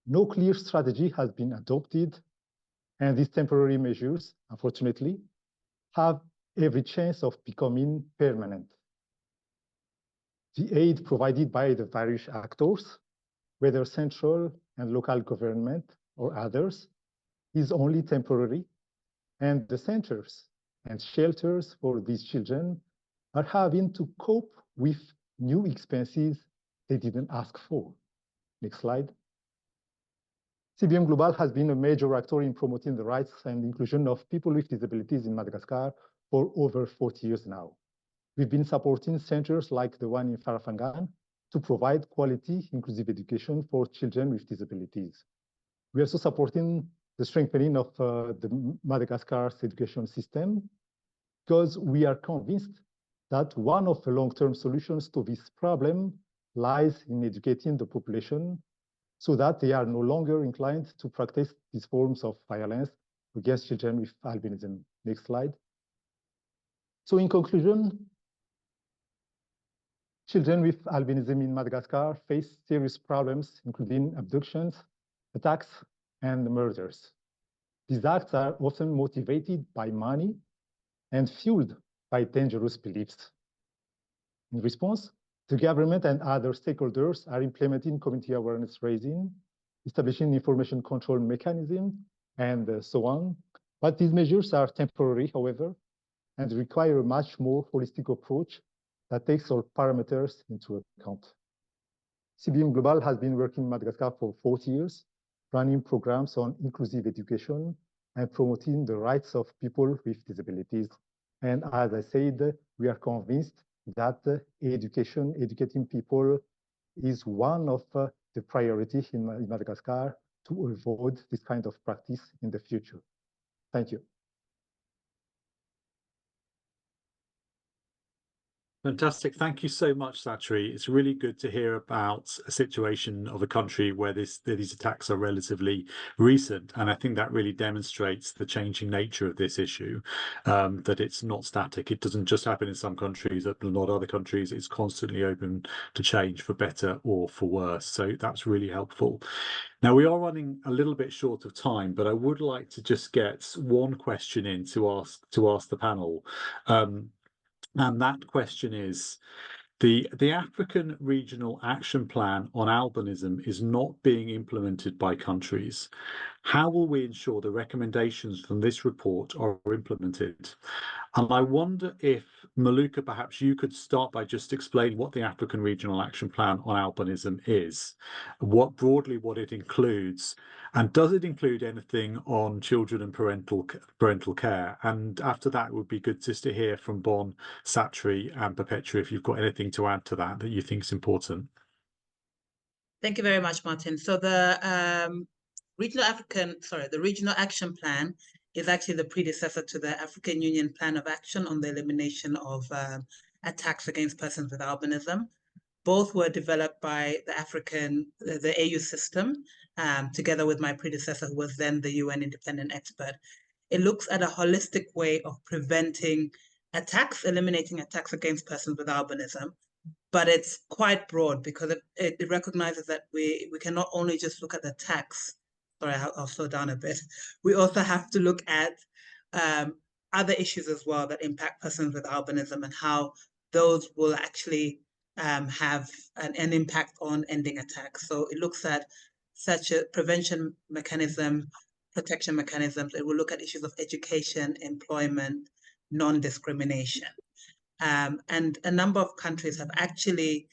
no clear strategy has been adopted, and these temporary measures, unfortunately, have every chance of becoming permanent. The aid provided by the various actors, whether central and local government or others, is only temporary, and the centers and shelters for these children are having to cope with new expenses they didn't ask for. Next slide. CBM Global has been a major actor in promoting the rights and inclusion of people with disabilities in Madagascar for over 40 years now. We've been supporting centers like the one in Farafangan to provide quality, inclusive education for children with disabilities. We are also supporting the strengthening of the Madagascar's education system because we are convinced that one of the long-term solutions to this problem lies in educating the population so that they are no longer inclined to practice these forms of violence against children with albinism. Next slide. So in conclusion, children with albinism in Madagascar face serious problems, including abductions, attacks, and murders. These acts are often motivated by money and fueled by dangerous beliefs. In response, the government and other stakeholders are implementing community awareness raising, establishing information control mechanisms, and so on. But these measures are temporary, however, and require a much more holistic approach that takes all parameters into account. CBM Global has been working in Madagascar for 40 years, running programs on inclusive education and promoting the rights of people with disabilities. And as I said, we are convinced that educating people is one of the priorities in Madagascar to avoid this kind of practice in the future. Thank you. Fantastic. Thank you so much, Satri. It's really good to hear about a situation of a country where these attacks are relatively recent. And I think that really demonstrates the changing nature of this issue, that it's not static. It doesn't just happen in some countries, not other countries. It's constantly open to change for better or for worse. So that's really helpful. Now, we are running a little bit short of time, but I would like to just get one question in to ask the panel. And that question is, the African Regional Action Plan on Albinism is not being implemented by countries. How will we ensure the recommendations from this report are implemented? And I wonder if, Maluka, perhaps you could start by just explaining what the African Regional Action Plan on Albinism is, broadly what it includes, and does it include anything on children and parental care? And after that, it would be good just to hear from Bon, Satri, and Perpetua if you've got anything to add to that you think is important. Thank you very much, Martin. So the Regional Action Plan is actually the predecessor to the African Union Plan of Action on the elimination of attacks against persons with albinism. Both were developed by the AU system, together with my predecessor, who was then the UN independent expert. It looks at a holistic way of preventing attacks, eliminating attacks against persons with albinism, but it's quite broad because it recognizes that we cannot only just look at the attacks. Sorry, I'll slow down a bit. We also have to look at other issues as well that impact persons with albinism and how those will actually have an impact on ending attacks. So it looks at such a prevention mechanism, protection mechanisms. It will look at issues of education, employment, non-discrimination. And a number of countries have actually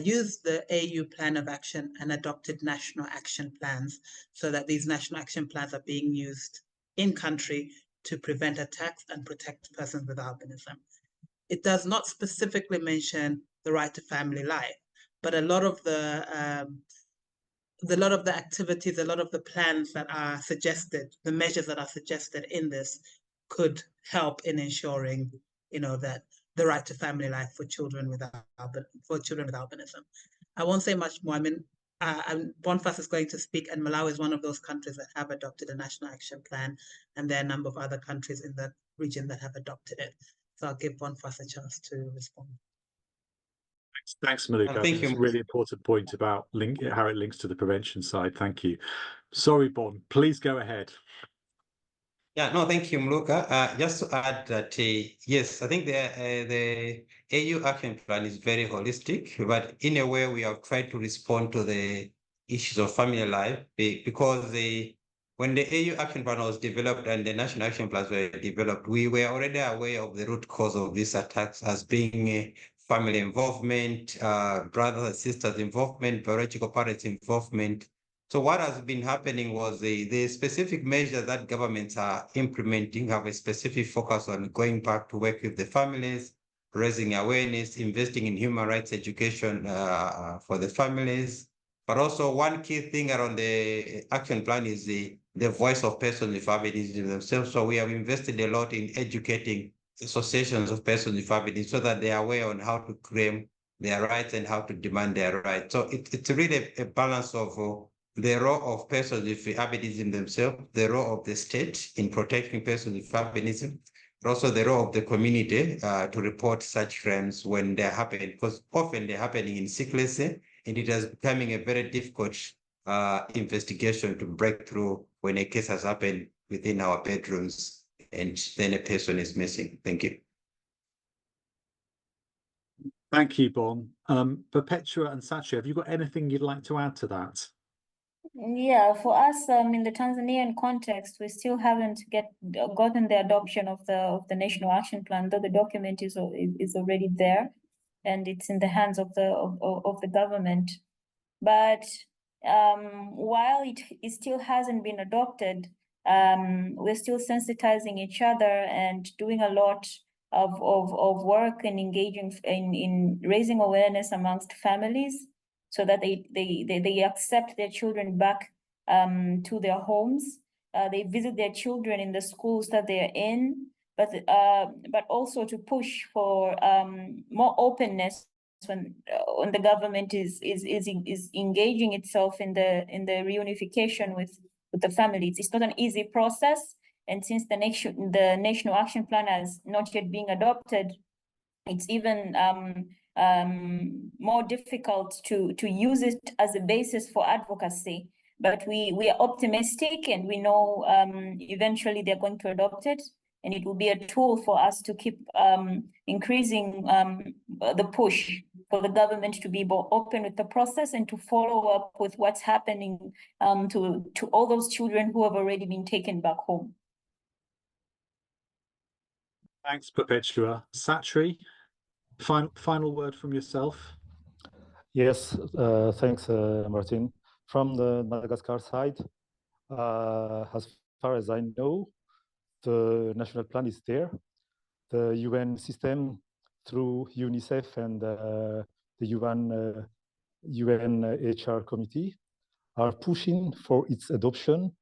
used the AU Plan of Action and adopted national action plans so that these national action plans are being used in country to prevent attacks and protect persons with albinism. It does not specifically mention the right to family life, but a lot of the activities, a lot of the plans that are suggested, the measures that are suggested in this could help in ensuring, that the right to family life for children with albinism. I won't say much more. I mean, Bonfas is going to speak, and Malawi is one of those countries that have adopted a national action plan, and there are a number of other countries in the region that have adopted it. So I'll give Bonfas a chance to respond. Thanks, Maluka. I think it's a really important point about how it links to the prevention side. Thank you. Sorry, Bon, please go ahead. Yeah, no, thank you, Maluka. Just to add that, yes, I think the AU action plan is very holistic, but in a way we have tried to respond to the issues of family life because when the AU action plan was developed and the national action plans were developed, we were already aware of the root cause of these attacks as being family involvement, brothers and sisters involvement, biological parents involvement. So what has been happening was the specific measures that governments are implementing have a specific focus on going back to work with the families, raising awareness, investing in human rights education for the families. But also one key thing around the action plan is the voice of persons with albinism themselves. So we have invested a lot in educating associations of persons with albinism so that they are aware on how to claim their rights and how to demand their rights. So it's really a balance of the role of persons with albinism themselves, the role of the state in protecting persons with albinism, but also the role of the community to report such crimes when they're happening, because often they're happening in secrecy, and it is becoming a very difficult investigation to break through when a case has happened within our bedrooms and then a person is missing. Thank you. Thank you, Bon. Perpetua and Sachi, have you got anything you'd like to add to that? Yeah, for us, in the Tanzanian context, we still haven't gotten the adoption of the National Action Plan, though the document is already there, and it's in the hands of the government. But while it still hasn't been adopted, we're still sensitizing each other and doing a lot of work and engaging in raising awareness amongst families, so that they accept their children back to their homes. They visit their children in the schools that they're in, but also to push for more openness when the government is engaging itself in the reunification with the families. It's not an easy process, and since the National Action Plan has not yet been adopted, it's even more difficult to use it as a basis for advocacy. But we are optimistic, and we know eventually they're going to adopt it, and it will be a tool for us to keep increasing the push for the government to be more open with the process and to follow up with what's happening to all those children who have already been taken back home. Thanks, Perpetua. Satri, final word from yourself. Yes, thanks, Martin. From the Madagascar side, as far as I know, the national plan is there. The UN system through UNICEF and the UNHR committee are pushing for its adoption.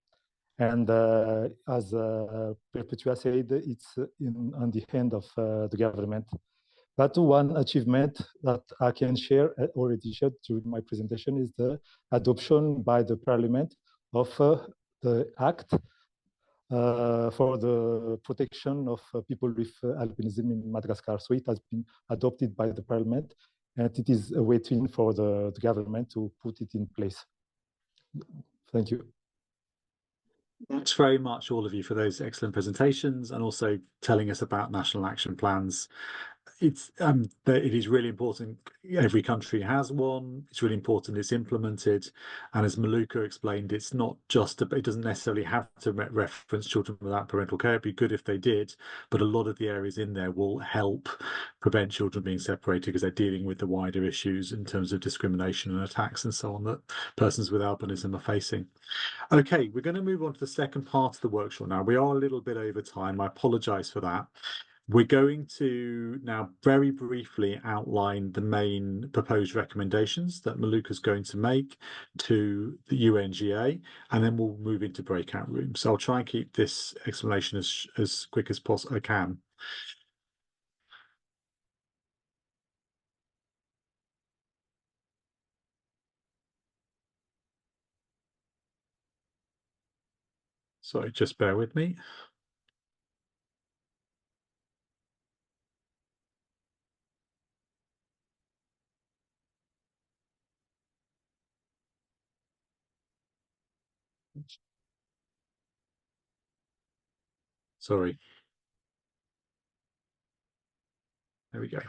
And as Perpetua said, it's on the hand of the government. But one achievement that I can share, already shared during my presentation, is the adoption by the parliament of the act for the protection of people with albinism in Madagascar. So it has been adopted by the parliament, and it is waiting for the government to put it in place. Thank you. Thanks very much, all of you, for those excellent presentations and also telling us about national action plans. It is really important. Every country has one. It's really important it's implemented. And as Maluka explained, it's not just, it doesn't necessarily have to reference children without parental care. It'd be good if they did, but a lot of the areas in there will help prevent children being separated because they're dealing with the wider issues in terms of discrimination and attacks and so on that persons with albinism are facing. Okay, we're going to move on to the second part of the workshop now. We are a little bit over time. I apologise for that. We're going to now very briefly outline the main proposed recommendations that Maluka's going to make to the UNGA, and then we'll move into breakout rooms. So I'll try and keep this explanation as quick as possible I can. Sorry, just bear with me. Sorry. There we go.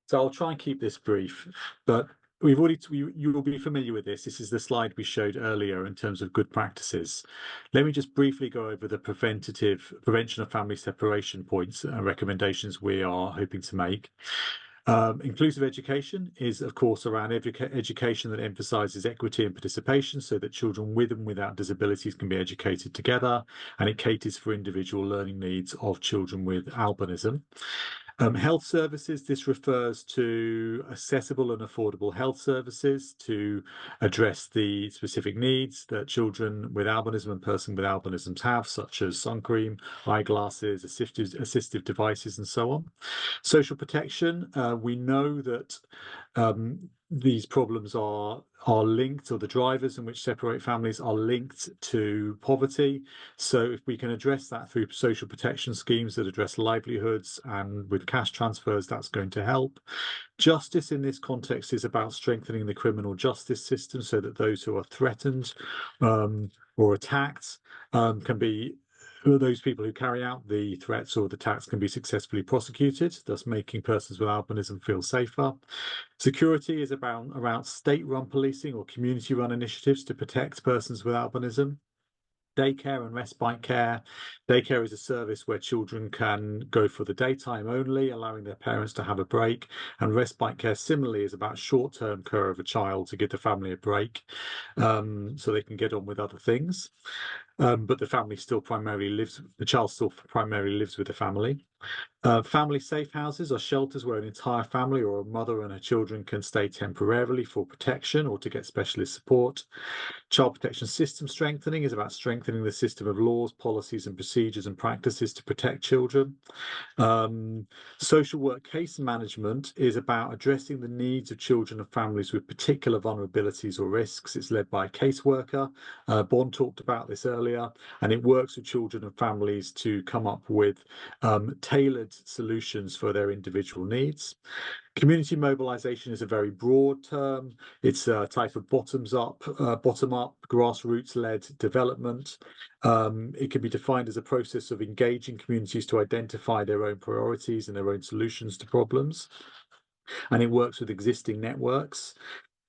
So I'll try and keep this brief, but you will be familiar with this. This is the slide we showed earlier in terms of good practices. Let me just briefly go over the prevention of family separation points and recommendations we are hoping to make. Inclusive education is, of course, around education that emphasises equity and participation so that children with and without disabilities can be educated together, and it caters for individual learning needs of children with albinism. Health services, this refers to accessible and affordable health services to address the specific needs that children with albinism and persons with albinism have, such as sun cream, eyeglasses, assistive devices, and so on. Social protection, we know that these problems are linked, or the drivers in which separate families are linked to poverty. So if we can address that through social protection schemes that address livelihoods and with cash transfers, that's going to help. Justice in this context is about strengthening the criminal justice system so that those who are threatened or attacked can be those people who carry out the threats or the attacks can be successfully prosecuted, thus making persons with albinism feel safer. Security is around state-run policing or community-run initiatives to protect persons with albinism. Daycare and respite care. Daycare is a service where children can go for the daytime only, allowing their parents to have a break. And respite care similarly is about short-term care of a child to give the family a break so they can get on with other things. But the child still primarily lives with the family. Family safe houses are shelters where an entire family or a mother and her children can stay temporarily for protection or to get specialist support. Child protection system strengthening is about strengthening the system of laws, policies, and procedures and practices to protect children. Social work case management is about addressing the needs of children and families with particular vulnerabilities or risks. It's led by a caseworker. Bon talked about this earlier, and it works with children and families to come up with tailored solutions for their individual needs. Community mobilization is a very broad term. It's a type of bottom-up, grassroots-led development. It can be defined as a process of engaging communities to identify their own priorities and their own solutions to problems. And it works with existing networks.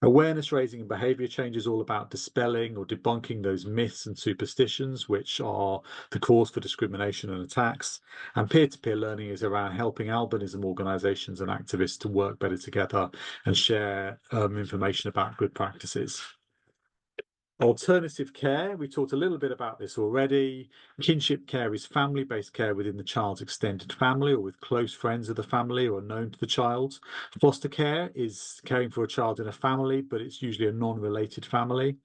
Awareness raising and behaviour change is all about dispelling or debunking those myths and superstitions which are the cause for discrimination and attacks. And peer-to-peer learning is around helping albinism organisations and activists to work better together and share information about good practices. Alternative care, we talked a little bit about this already. Kinship care is family-based care within the child's extended family or with close friends of the family or known to the child. Foster care is caring for a child in a family, but it's usually a non-related family.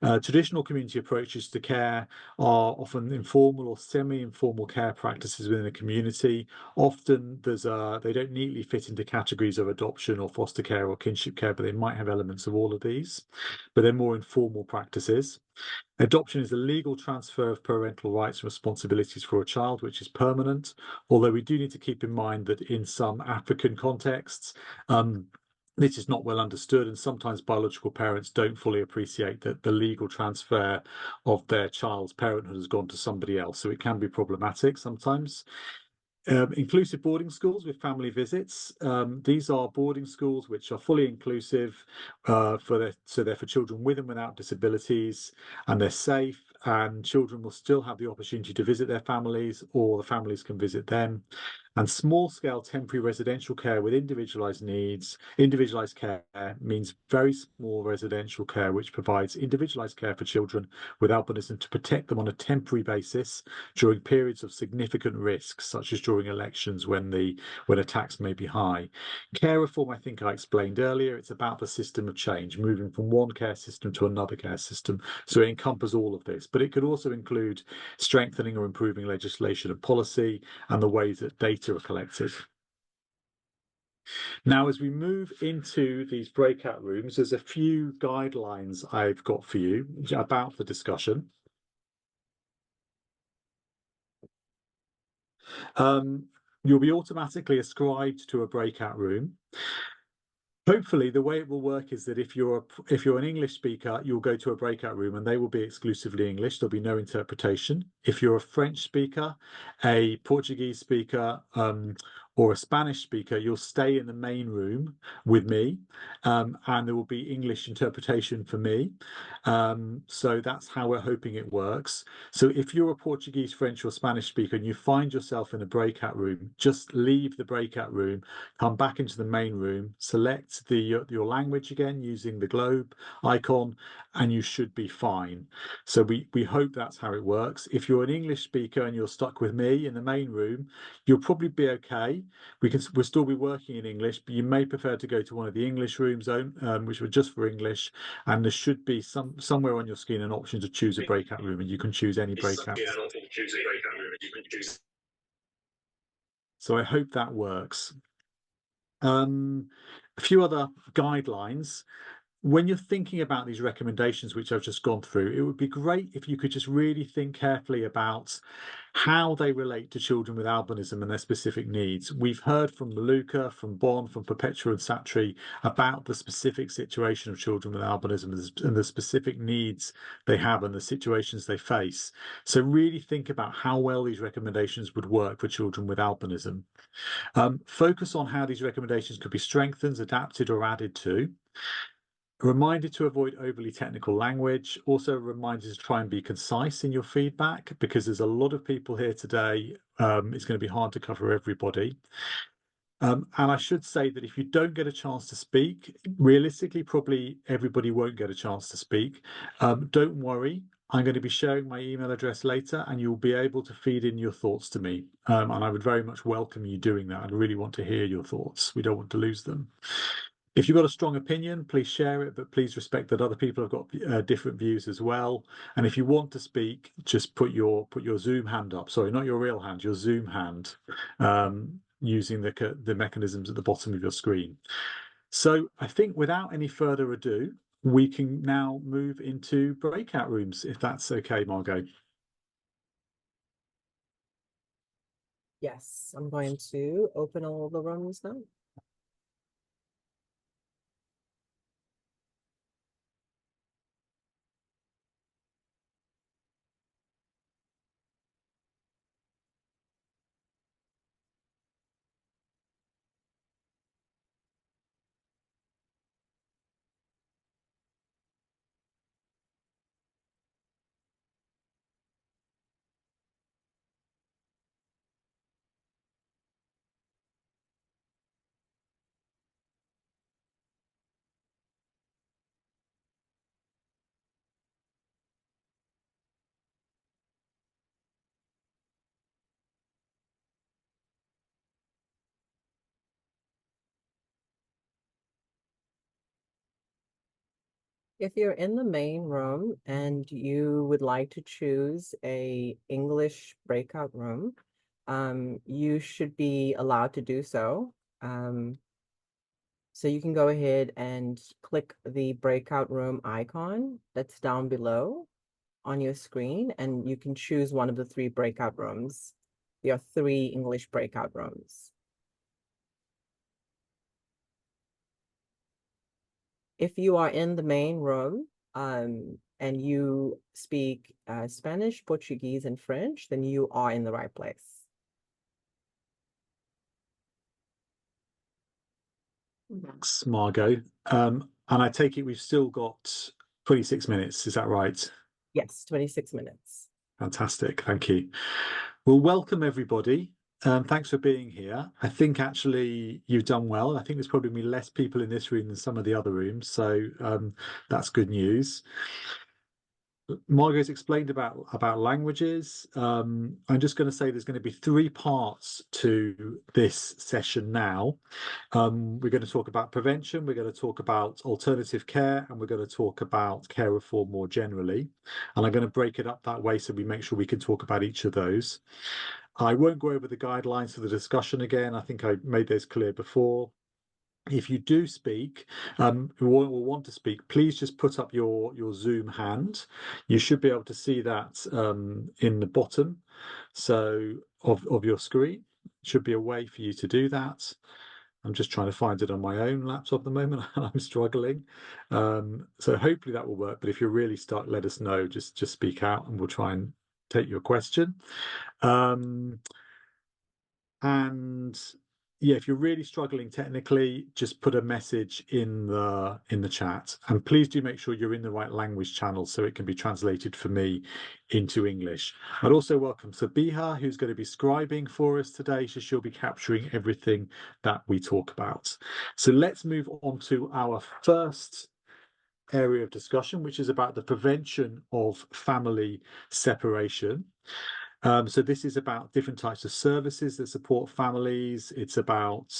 Traditional community approaches to care are often informal or semi-informal care practices within a community. Often they don't neatly fit into categories of adoption or foster care or kinship care, but they might have elements of all of these. But they're more informal practices. Adoption is a legal transfer of parental rights and responsibilities for a child, which is permanent, although we do need to keep in mind that in some African contexts, this is not well understood, and sometimes biological parents don't fully appreciate that the legal transfer of their child's parenthood has gone to somebody else, so it can be problematic sometimes. Inclusive boarding schools with family visits. These are boarding schools which are fully inclusive so they're for children with and without disabilities, and they're safe, and children will still have the opportunity to visit their families, or the families can visit them. And small-scale temporary residential care with individualised needs. Individualised care means very small residential care, which provides individualised care for children with albinism to protect them on a temporary basis during periods of significant risks, such as during elections when attacks may be high. Care reform, I think I explained earlier, it's about the system of change, moving from one care system to another care system. So it encompasses all of this, but it could also include strengthening or improving legislation and policy and the ways that data are collected. Now, as we move into these breakout rooms, there's a few guidelines I've got for you about the discussion. You'll be automatically ascribed to a breakout room. Hopefully, the way it will work is that if you're an English speaker, you'll go to a breakout room and they will be exclusively English. There'll be no interpretation. If you're a French speaker, a Portuguese speaker, or a Spanish speaker, you'll stay in the main room with me, and there will be English interpretation for me. So that's how we're hoping it works. So if you're a Portuguese, French, or Spanish speaker and you find yourself in a breakout room, just leave the breakout room, come back into the main room, select your language again using the globe icon, and you should be fine. So we hope that's how it works. If you're an English speaker and you're stuck with me in the main room, you'll probably be okay. We'll still be working in English, but you may prefer to go to one of the English rooms, which are just for English, and there should be somewhere on your screen an option to choose a breakout room, and you can choose any breakout. So I hope that works. A few other guidelines. When you're thinking about these recommendations, which I've just gone through, it would be great if you could just really think carefully about how they relate to children with albinism and their specific needs. We've heard from Maluka, from Bon, from Perpetua and Satri about the specific situation of children with albinism and the specific needs they have and the situations they face. So really think about how well these recommendations would work for children with albinism. Focus on how these recommendations could be strengthened, adapted, or added to. A reminder to avoid overly technical language. Also a reminder to try and be concise in your feedback, because there's a lot of people here today. It's going to be hard to cover everybody. And I should say that if you don't get a chance to speak, realistically, probably everybody won't get a chance to speak. Don't worry. I'm going to be sharing my email address later, and you'll be able to feed in your thoughts to me. And I would very much welcome you doing that. I really want to hear your thoughts. We don't want to lose them. If you've got a strong opinion, please share it, but please respect that other people have got different views as well. And if you want to speak, just put your Zoom hand up. Sorry, not your real hand, your Zoom hand, using the mechanisms at the bottom of your screen. So I think without any further ado, we can now move into breakout rooms, if that's okay, Margot. Yes, I'm going to open all the rooms now. If you're in the main room and you would like to choose a English breakout room, you should be allowed to do so. So you can go ahead and click the breakout room icon that's down below on your screen, and you can choose one of the 3 breakout rooms. There are 3 English breakout rooms. If you are in the main room, and you speak Spanish, Portuguese, and French, then you are in the right place. Thanks, Margot. And I take it we've still got 26 minutes, is that right? Yes, 26 minutes. Fantastic, thank you. Well, welcome everybody. Thanks for being here. I think actually you've done well. I think there's probably less people in this room than some of the other rooms, so that's good news. Margot's explained about languages. I'm just going to say there's going to be 3 parts to this session now. We're going to talk about prevention, we're going to talk about alternative care, and we're going to talk about care reform more generally. And I'm going to break it up that way so we make sure we can talk about each of those. I won't go over the guidelines for the discussion again. I think I made those clear before. If you do speak, or want to speak, please just put up your Zoom hand. You should be able to see that in the bottom of your screen. Should be a way for you to do that. I'm just trying to find it on my own laptop at the moment and I'm struggling. So hopefully that will work. But if you're really stuck, let us know. Just speak out and we'll try and take your question. And yeah, if you're really struggling technically, just put a message in the chat, and please do make sure you're in the right language channel so it can be translated for me into English. I'd also welcome Sabiha, who's going to be scribing for us today, so she'll be capturing everything that we talk about. So let's move on to our first area of discussion, which is about the prevention of family separation. So this is about different types of services that support families. It's about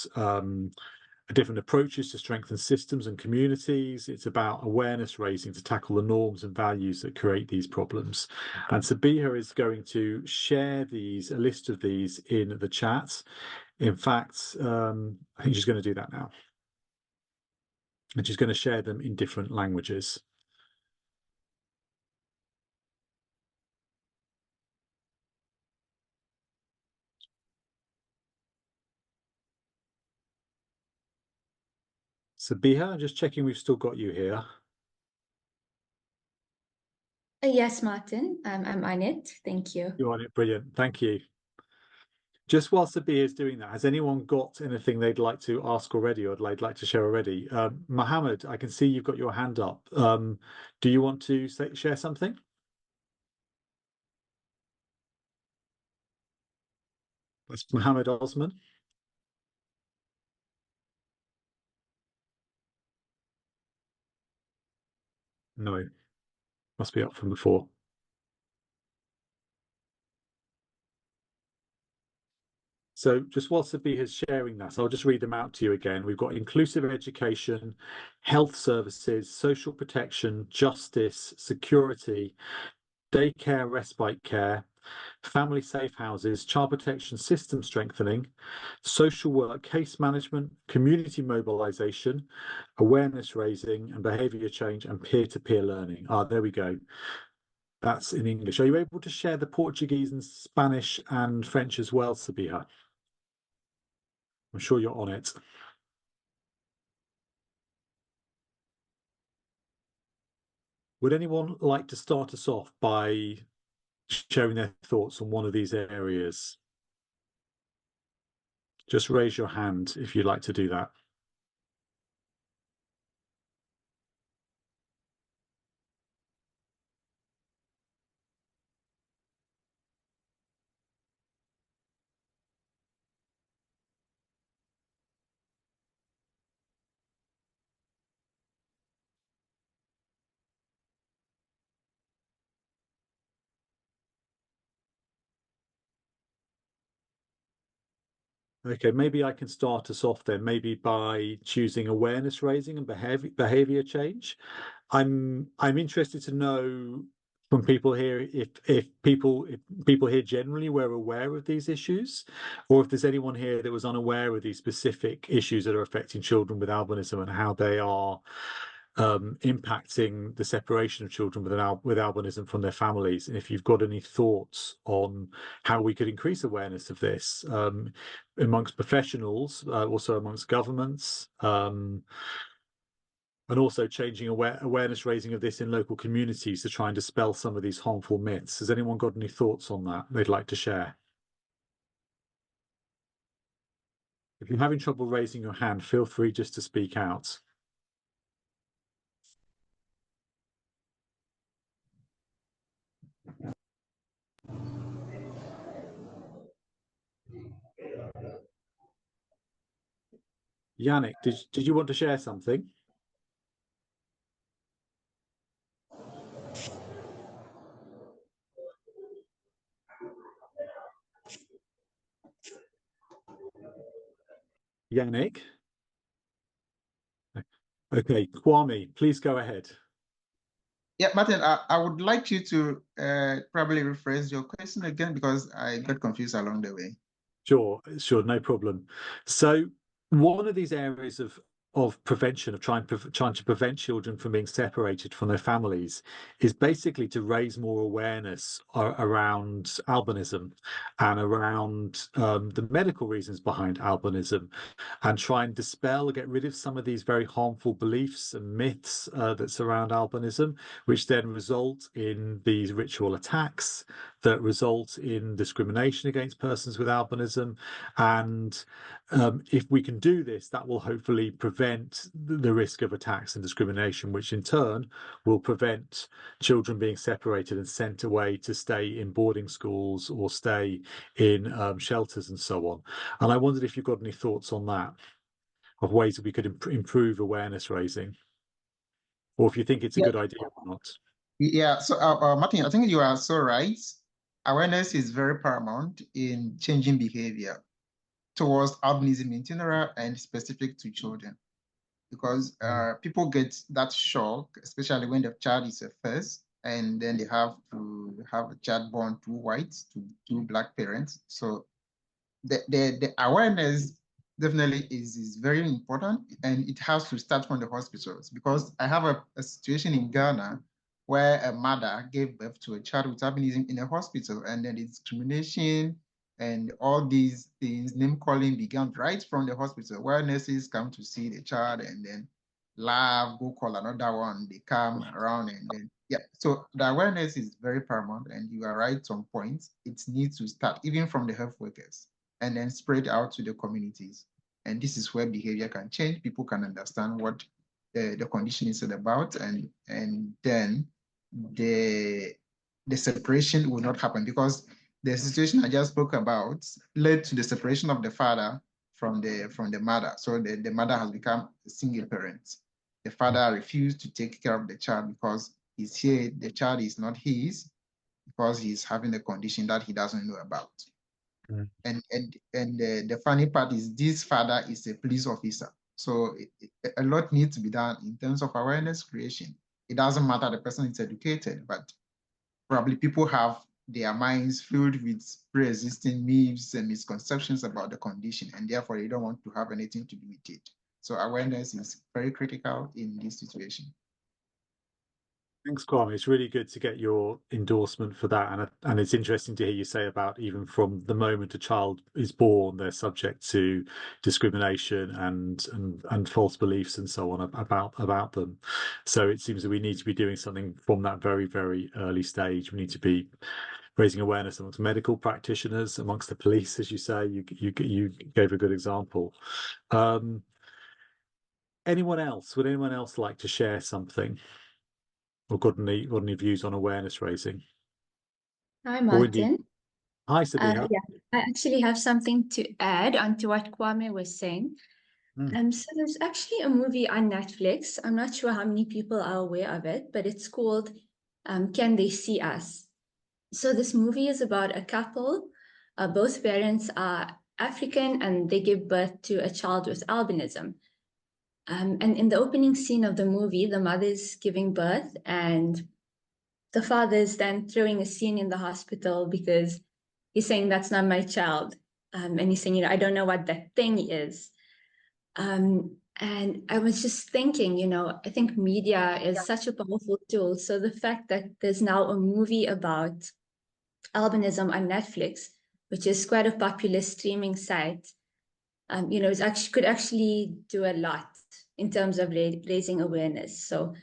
different approaches to strengthen systems and communities. It's about awareness raising to tackle the norms and values that create these problems. And Sabiha is going to share a list of these in the chat. In fact, I think she's going to do that now. And she's going to share them in different languages. Sabiha, I'm just checking we've still got you here. Yes, Martin, I'm on it. Thank you. You're on it. Brilliant. Thank you. Just while Sabiha is doing that, has anyone got anything they'd like to ask already or they'd like to share already? Mohammed, I can see you've got your hand up. Do you want to share something? That's Mohammed Osman. No, must be up from before. So just while Sabiha is sharing that, I'll just read them out to you again. We've got inclusive education, health services, social protection, justice, security, daycare, respite care, family safe houses, child protection system strengthening, social work, case management, community mobilisation, awareness raising and behaviour change, and peer-to-peer learning. There we go. That's in English. Are you able to share the Portuguese and Spanish and French as well, Sabiha? I'm sure you're on it. Would anyone like to start us off by sharing their thoughts on one of these areas? Just raise your hand if you'd like to do that. Okay, maybe I can start us off then, maybe by choosing awareness raising and behavior change. I'm interested to know from people here if people here generally were aware of these issues, or if there's anyone here that was unaware of these specific issues that are affecting children with albinism and how they are impacting the separation of children with albinism from their families, and if you've got any thoughts on how we could increase awareness of this amongst professionals, also amongst governments, and also changing awareness raising of this in local communities to try and dispel some of these harmful myths. Has anyone got any thoughts on that they'd like to share? If you're having trouble raising your hand, feel free just to speak out. Yannick, did you want to share something? Yannick? Okay, Kwame, please go ahead. Yeah, Martin, I would like you to probably rephrase your question again because I got confused along the way. Sure, no problem. So one of these areas of prevention, of trying to prevent children from being separated from their families, is basically to raise more awareness around albinism and around the medical reasons behind albinism, and try and get rid of some of these very harmful beliefs and myths that surround albinism, which then result in these ritual attacks, that result in discrimination against persons with albinism. And if we can do this, that will hopefully prevent the risk of attacks and discrimination, which in turn will prevent children being separated and sent away to stay in boarding schools or stay in shelters and so on. And I wondered if you've got any thoughts on that, of ways that we could improve awareness raising, or if you think it's a good idea or not. Yeah, so Martin, I think you are so right. Awareness is very paramount in changing behavior towards albinism in general and specific to children, because people get that shock, especially when the child is a first, and then they have to have a child born to white, to two black parents. So the awareness definitely is very important, and it has to start from the hospitals, because I have a situation in Ghana where a mother gave birth to a child with albinism in a hospital, and then the discrimination and all these things, name calling, began right from the hospital, where nurses come to see the child and then laugh, go call another one, they come around, and then so the awareness is very paramount, and you are right on point. It needs to start even from the health workers and then spread out to the communities. And this is where behavior can change. People can understand what the condition is about, and then the separation will not happen, because the situation I just spoke about led to the separation of the father from the mother. So the mother has become a single parent. The father refused to take care of the child because he's here, the child is not his, because he's having a condition that he doesn't know about. And the funny part is this father is a police officer. So a lot needs to be done in terms of awareness creation. It doesn't matter the person is educated, but probably people have their minds filled with pre-existing myths and misconceptions about the condition, and therefore they don't want to have anything to do with it. So awareness is very critical in this situation. Thanks, Kwame. It's really good to get your endorsement for that, and it's interesting to hear you say about even from the moment a child is born, they're subject to discrimination and false beliefs and so on about them. So it seems that we need to be doing something from that very, very early stage. We need to be raising awareness amongst medical practitioners, amongst the police, as you say. You gave a good example. Anyone else? Would anyone else like to share something? Or got any views on awareness raising? Hi, Martin. Hi, Sabiha. Yeah, I actually have something to add onto what Kwame was saying. So there's actually a movie on Netflix. I'm not sure how many people are aware of it, but it's called Can They See Us? So this movie is about a couple. Both parents are African and they give birth to a child with albinism. And in the opening scene of the movie, the mother's giving birth and the father's then throwing a scene in the hospital because he's saying, that's not my child. And he's saying, I don't know what that thing is. And I was just thinking, I think media is such a powerful tool. So the fact that there's now a movie about albinism on Netflix, which is quite a popular streaming site, could actually do a lot in terms of raising awareness. So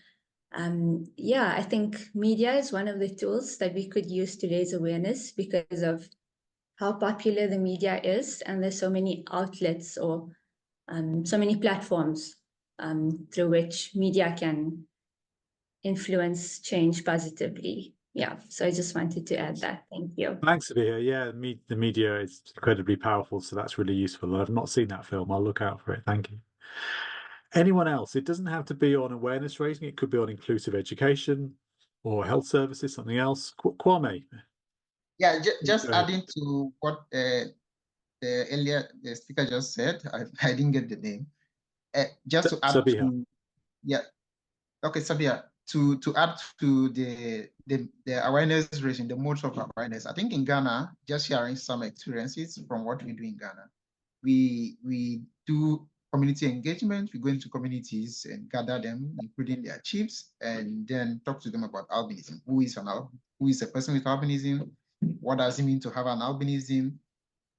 I think media is one of the tools that we could use to raise awareness because of how popular the media is, and there's so many outlets or so many platforms through which media can influence change positively. Yeah, so I just wanted to add that. Thank you. Thanks, Sabiha. Yeah, the media is incredibly powerful, so that's really useful. I've not seen that film. I'll look out for it. Thank you. Anyone else? It doesn't have to be on awareness raising. It could be on inclusive education or health services, something else. Kwame. Yeah, just adding to what the speaker just said. I didn't get the name. Just to add Sabiha. to, okay, Sabiha, to add to the awareness raising, the modes of awareness. I think in Ghana, just sharing some experiences from what we do in Ghana, we do community engagement. We go into communities and gather them, including their chiefs, and then talk to them about albinism. Who is a person with albinism? What does it mean to have an albinism?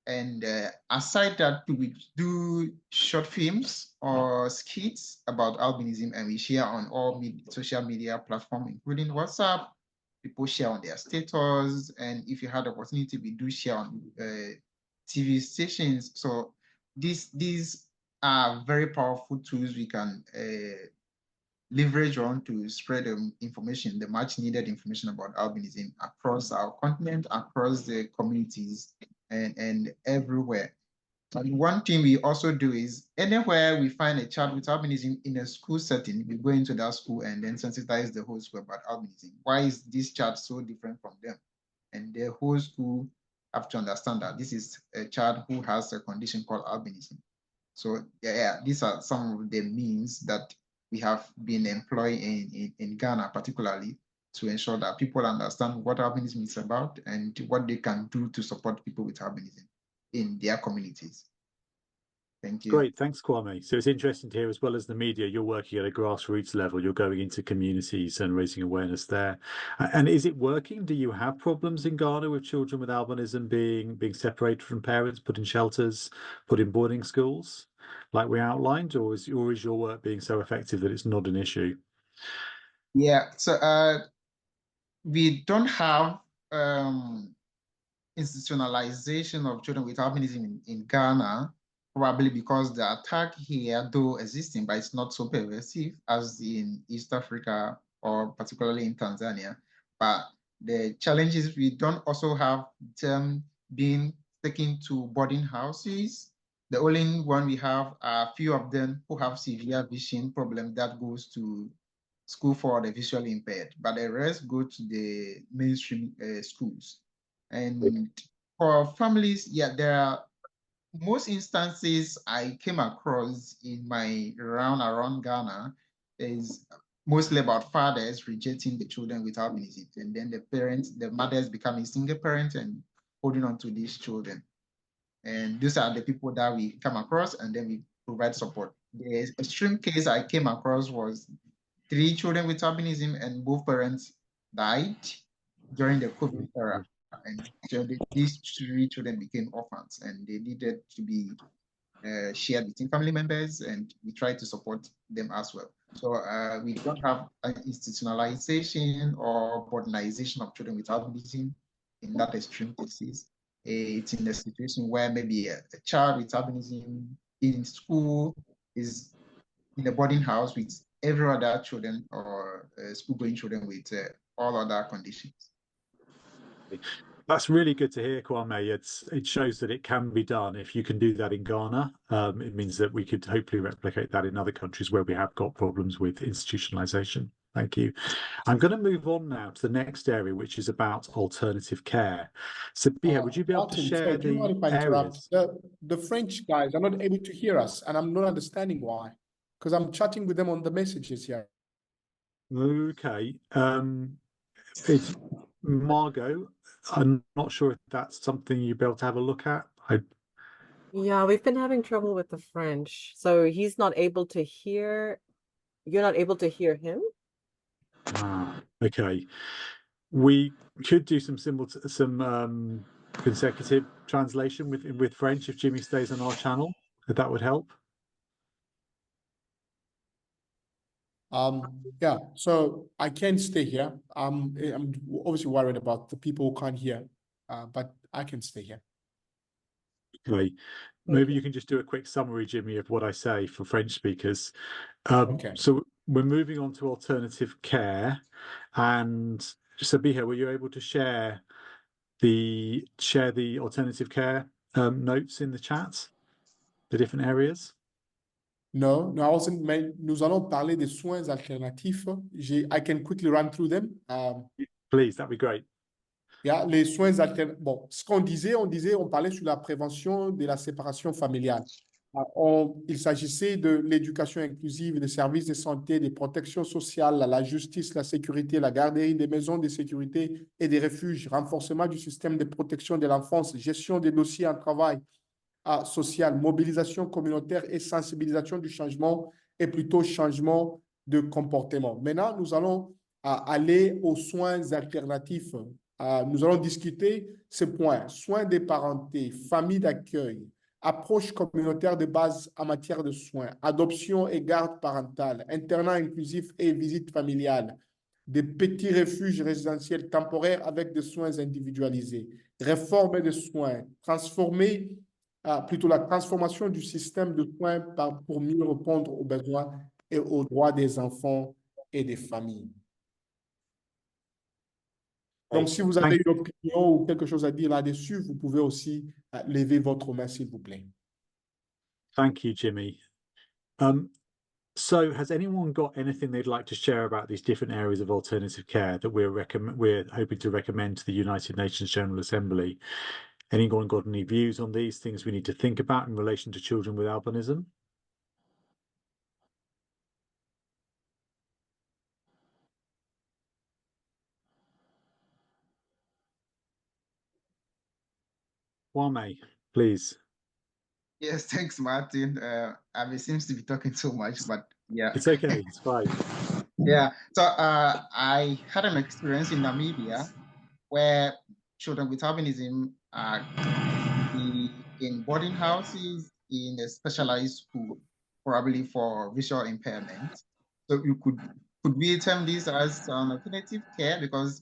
And aside that, we do short films or skits about albinism, and we share on all social media platforms, including WhatsApp, people share on their status, and if you had the opportunity, we do share on TV stations. So these are very powerful tools we can leverage on to spread information, the much needed information about albinism across our continent, across the communities, and everywhere. And one thing we also do is anywhere we find a child with albinism in a school setting, we go into that school and then sensitize the whole school about albinism. Why is this child so different from them? And the whole school have to understand that this is a child who has a condition called albinism. So yeah, these are some of the means that we have been employing in Ghana, particularly to ensure that people understand what albinism is about and what they can do to support people with albinism in their communities. Thank you. Great, thanks, Kwame. So it's interesting to hear, as well as the media, you're working at a grassroots level, you're going into communities and raising awareness there. And is it working? Do you have problems in Ghana with children with albinism being separated from parents, put in shelters, put in boarding schools, like we outlined, or is your work being so effective that it's not an issue? Yeah, so we don't have institutionalization of children with albinism in Ghana, probably because the attack here, though existing, but it's not so pervasive as in East Africa or particularly in Tanzania. But the challenge is we don't also have them being taken to boarding houses. The only one we have are a few of them who have severe vision problem that goes to school for the visually impaired, but the rest go to the mainstream schools. And for families, yeah, there are most instances I came across in my round around Ghana is mostly about fathers rejecting the children with albinism, and then the mothers becoming single parents and holding on to these children. And these are the people that we come across, and then we provide support. The extreme case I came across was 3 children with albinism, and both parents died during the COVID era. And so these 3 children became orphans, and they needed to be shared between family members, and we try to support them as well. So we don't have an institutionalization or modernization of children with albinism in that extreme cases. It's in a situation where maybe a child with albinism in school is in a boarding house with every other children or school-going children with all other conditions. That's really good to hear, Kwame. It shows that it can be done. If you can do that in Ghana, it means that we could hopefully replicate that in other countries where we have got problems with institutionalization. Thank you. I'm going to move on now to the next area, which is about alternative care. So, Biha, would you be able to share do you mind if I areas? interrupt? The French guys are not able to hear us, and I'm not understanding why, because I'm chatting with them on the messages here. Okay. It's Margot. I'm not sure if that's something you'd be able to have a look at. Yeah, we've been having trouble with the French. So he's not able to hear, you're not able to hear him? Okay. We could do some consecutive translation with French if Jimmy stays on our channel, if that would help. Yeah, so I can stay here. I'm obviously worried about the people who can't hear, but I can stay here. Okay. Maybe you can just do a quick summary, Jimmy, of what I say for French speakers. Okay. So we're moving on to alternative care, and Sabiha, were you able to share the alternative care notes in the chat, the different areas? No, I wasn't. Nous allons parler des soins alternatifs. I can quickly run through them. Please, that'd be great. Yeah, les soins alternatifs. Bon, ce qu'on disait, on parlait sur la prévention de la séparation familiale. Il s'agissait de l'éducation inclusive, des services de santé, des protections sociales, la justice, la sécurité, la garderie, des maisons de sécurité et des refuges, renforcement du système de protection de l'enfance, gestion des dossiers en travail social, mobilisation communautaire et sensibilisation du changement et plutôt changement de comportement. Maintenant, nous allons aller aux soins alternatifs. Nous allons discuter ces points: soins de parenté, famille d'accueil, approche communautaire de base en matière de soins, adoption et garde parentale, internat inclusif et visite familiale, des petits refuges résidentiels temporaires avec des soins individualisés, réformer des soins, transformer, plutôt la transformation du système de soins pour mieux répondre aux besoins et aux droits des enfants et des familles. Donc, si vous avez une opinion ou quelque chose à dire là-dessus, vous pouvez aussi lever votre main, s'il vous plaît. Thank you, Jimmy. So has anyone got anything they'd like to share about these different areas of alternative care that we're hoping to recommend to the United Nations General Assembly? Anyone got any views on these things we need to think about in relation to children with albinism? Kwame, please. Yes, thanks, Martin. It seems to be talking so much, but yeah. It's okay, it's fine. Yeah, so I had an experience in Namibia where children with albinism are in boarding houses in a specialized school, probably for visual impairment. So you could we term this as an alternative care? Because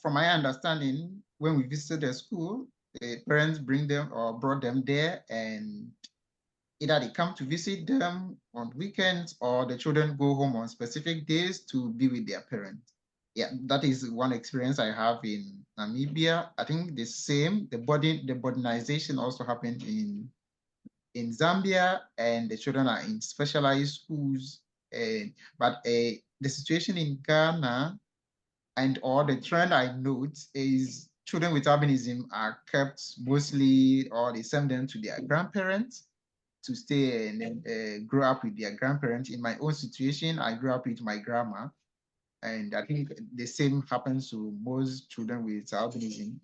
from my understanding, when we visited the school, the parents bring them or brought them there, and either they come to visit them on weekends or the children go home on specific days to be with their parents. Yeah, that is one experience I have in Namibia. I think the same, the boardingization also happened in Zambia, and the children are in specialized schools. But the situation in Ghana or the trend I note is children with albinism are kept mostly, or they send them to their grandparents to stay and grow up with their grandparents. In my own situation, I grew up with my grandma, and I think the same happens to most children with albinism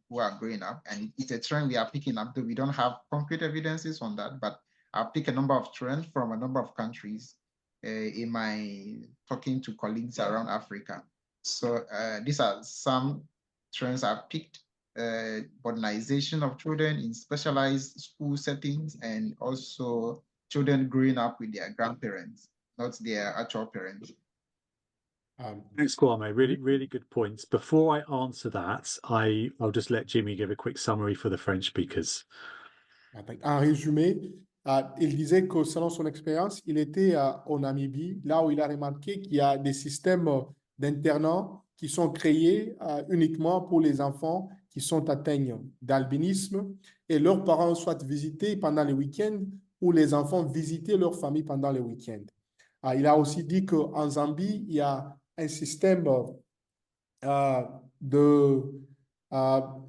who are growing up. And it's a trend we are picking up, though we don't have concrete evidences on that, but I've picked a number of trends from a number of countries in my talking to colleagues around Africa. So these are some trends I've picked. Modernization of children in specialized school settings, and also children growing up with their grandparents, not their actual parents. Thanks, Kwame. Really good points. Before I answer that, I'll just let Jimmy give a quick summary for the French speakers. En résumé, il disait que selon son expérience, il était en Namibie, là où il a remarqué qu'il y a des systèmes d'internat qui sont créés uniquement pour les enfants qui sont atteints d'albinisme, et leurs parents soit visités pendant les week-ends ou les enfants visiter leur famille pendant les week-ends. Il a aussi dit qu'en Zambie, il y a un système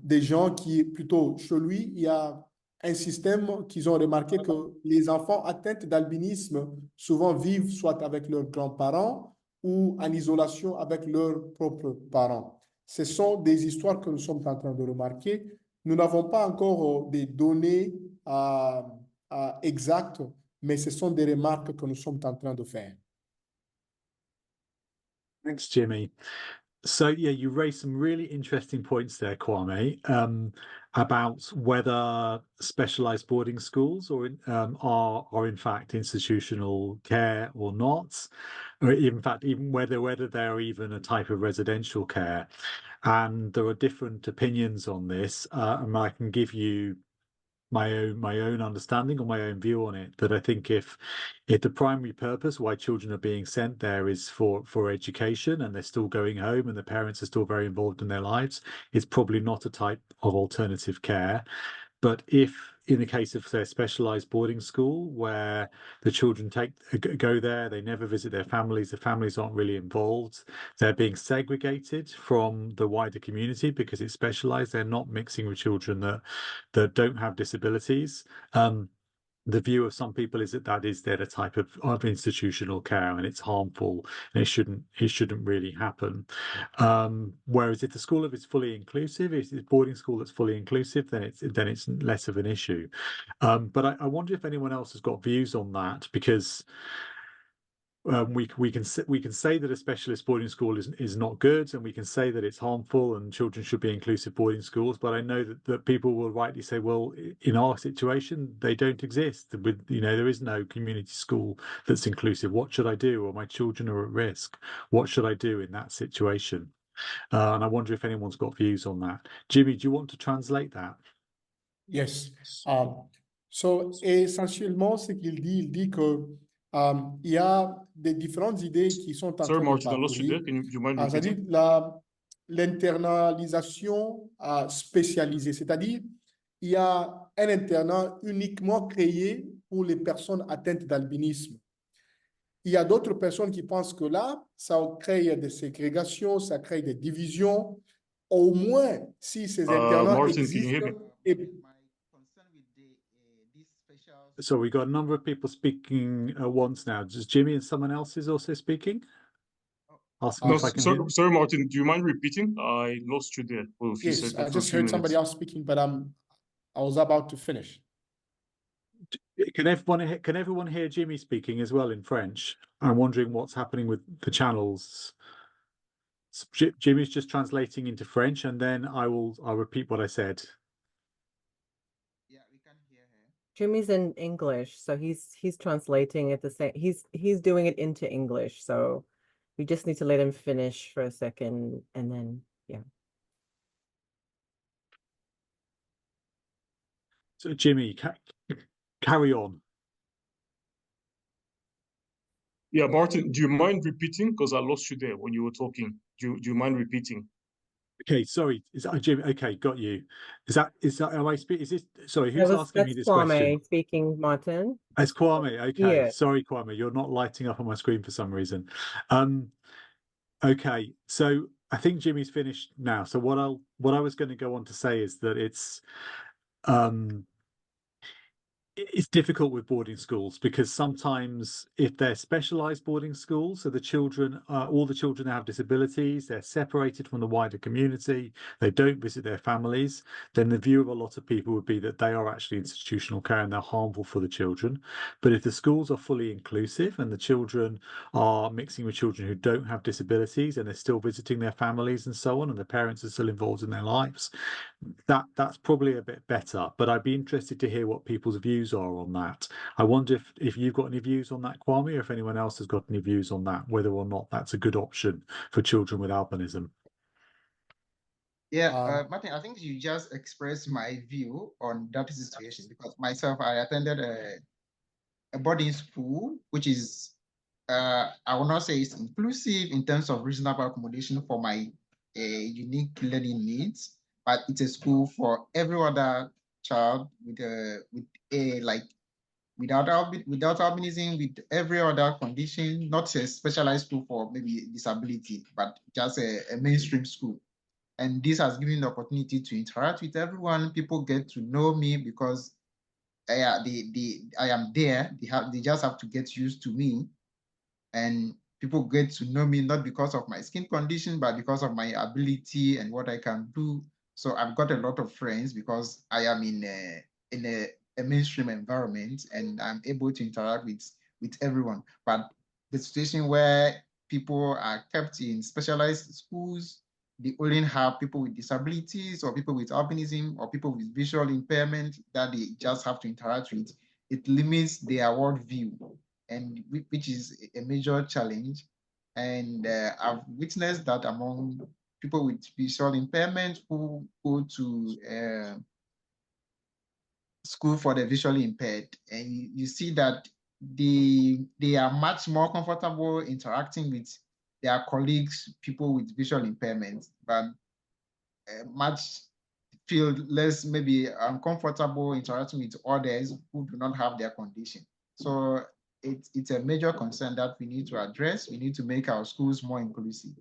des gens qui, plutôt chez lui, il y a un système qu'ils ont remarqué que les enfants atteints d'albinisme souvent vivent soit avec leurs grands-parents ou en isolation avec leurs propres parents. Ce sont des histoires que nous sommes en train de remarquer. Nous n'avons pas encore des données exactes, mais ce sont des remarques que nous sommes en train de faire. Thanks, Jimmy. So yeah, you raised some really interesting points there, Kwame, about whether specialized boarding schools are in fact institutional care or not, or in fact even whether they're even a type of residential care. And there are different opinions on this, and I can give you my own understanding or my own view on it, that I think if the primary purpose why children are being sent there is for education, and they're still going home and the parents are still very involved in their lives, it's probably not a type of alternative care. But if in the case of their specialized boarding school, where the children go there, they never visit their families, the families aren't really involved, they're being segregated from the wider community because it's specialized, they're not mixing with children that don't have disabilities. The view of some people is that is a type of institutional care, and it's harmful, and it shouldn't really happen. Whereas if the school is fully inclusive, if it's a boarding school that's fully inclusive, then it's less of an issue. But I wonder if anyone else has got views on that, because we can say that a specialist boarding school is not good, and we can say that it's harmful and children should be inclusive boarding schools. But I know that people will rightly say, well, in our situation, they don't exist. With there is no community school that's inclusive. What should I do? Or my children are at risk. What should I do in that situation? And I wonder if anyone's got views on that. Jimmy, do you want to translate that? Yes. So, essentiellement, ce qu'il dit, il dit que il y a des différentes idées qui sont en Sorry, train de Martin, I lost you there. parcourir. Do you mind C'est-à-dire repeating? l'internalisation spécialisée, c'est-à-dire il y a un internat uniquement créé pour les personnes atteintes d'albinisme. Il y a d'autres personnes qui pensent que là, ça crée des ségrégations, ça crée des divisions. Au moins, si ces internats Martin, can you hear me? existent. So we got a number of people speaking at once now. Does Jimmy and someone else is also speaking? Asking No, if I can hear. sorry, Martin. Do you mind repeating? I lost you there for a few Yes, seconds. I just heard somebody else speaking, but I was about to finish. Can everyone hear Jimmy speaking as well in French? I'm wondering what's happening with the channels. So Jimmy's just translating into French, and then I'll repeat what I said. Yeah, we can hear her. Jimmy's in English, so he's translating at the same. He's doing it into English, so we just need to let him finish for a second, and then yeah. So Jimmy, carry on. Yeah, Martin, do you mind repeating? Because I lost you there when you were talking. Do you mind repeating? Okay, sorry. Is that Jimmy? Okay, got you. Is that am I speaking? Is this sorry? Who's asking me this Kwame question? speaking, Martin. It's Kwame. Okay, Yeah. sorry, Kwame. You're not lighting up on my screen for some reason. Okay, so I think Jimmy's finished now. So what I was going to go on to say is that it's difficult with boarding schools because sometimes if they're specialized boarding schools, so the children, all the children have disabilities, they're separated from the wider community, they don't visit their families, then the view of a lot of people would be that they are actually institutional care and they're harmful for the children. But if the schools are fully inclusive and the children are mixing with children who don't have disabilities and they're still visiting their families and so on, and the parents are still involved in their lives, that's probably a bit better. But I'd be interested to hear what people's views are on that. I wonder if you've got any views on that, Kwame, or if anyone else has got any views on that, whether or not that's a good option for children with albinism. Yeah, Martin, I think you just expressed my view on that situation because myself, I attended a boarding school, which is, I will not say it's inclusive in terms of reasonable accommodation for my unique learning needs, but it's a school for every other child without albinism, with every other condition, not a specialized school for maybe disability, but just a mainstream school. And this has given the opportunity to interact with everyone. People get to know me because I am there. They just have to get used to me. And people get to know me not because of my skin condition, but because of my ability and what I can do. So I've got a lot of friends because I am in a mainstream environment and I'm able to interact with everyone. But the situation where people are kept in specialized schools, they only have people with disabilities or people with albinism or people with visual impairment that they just have to interact with. It limits their worldview, and which is a major challenge. And I've witnessed that among people with visual impairment who go to school for the visually impaired, and you see that they are much more comfortable interacting with their colleagues, people with visual impairment, but much feel less maybe uncomfortable interacting with others who do not have their condition. So it's a major concern that we need to address. We need to make our schools more inclusive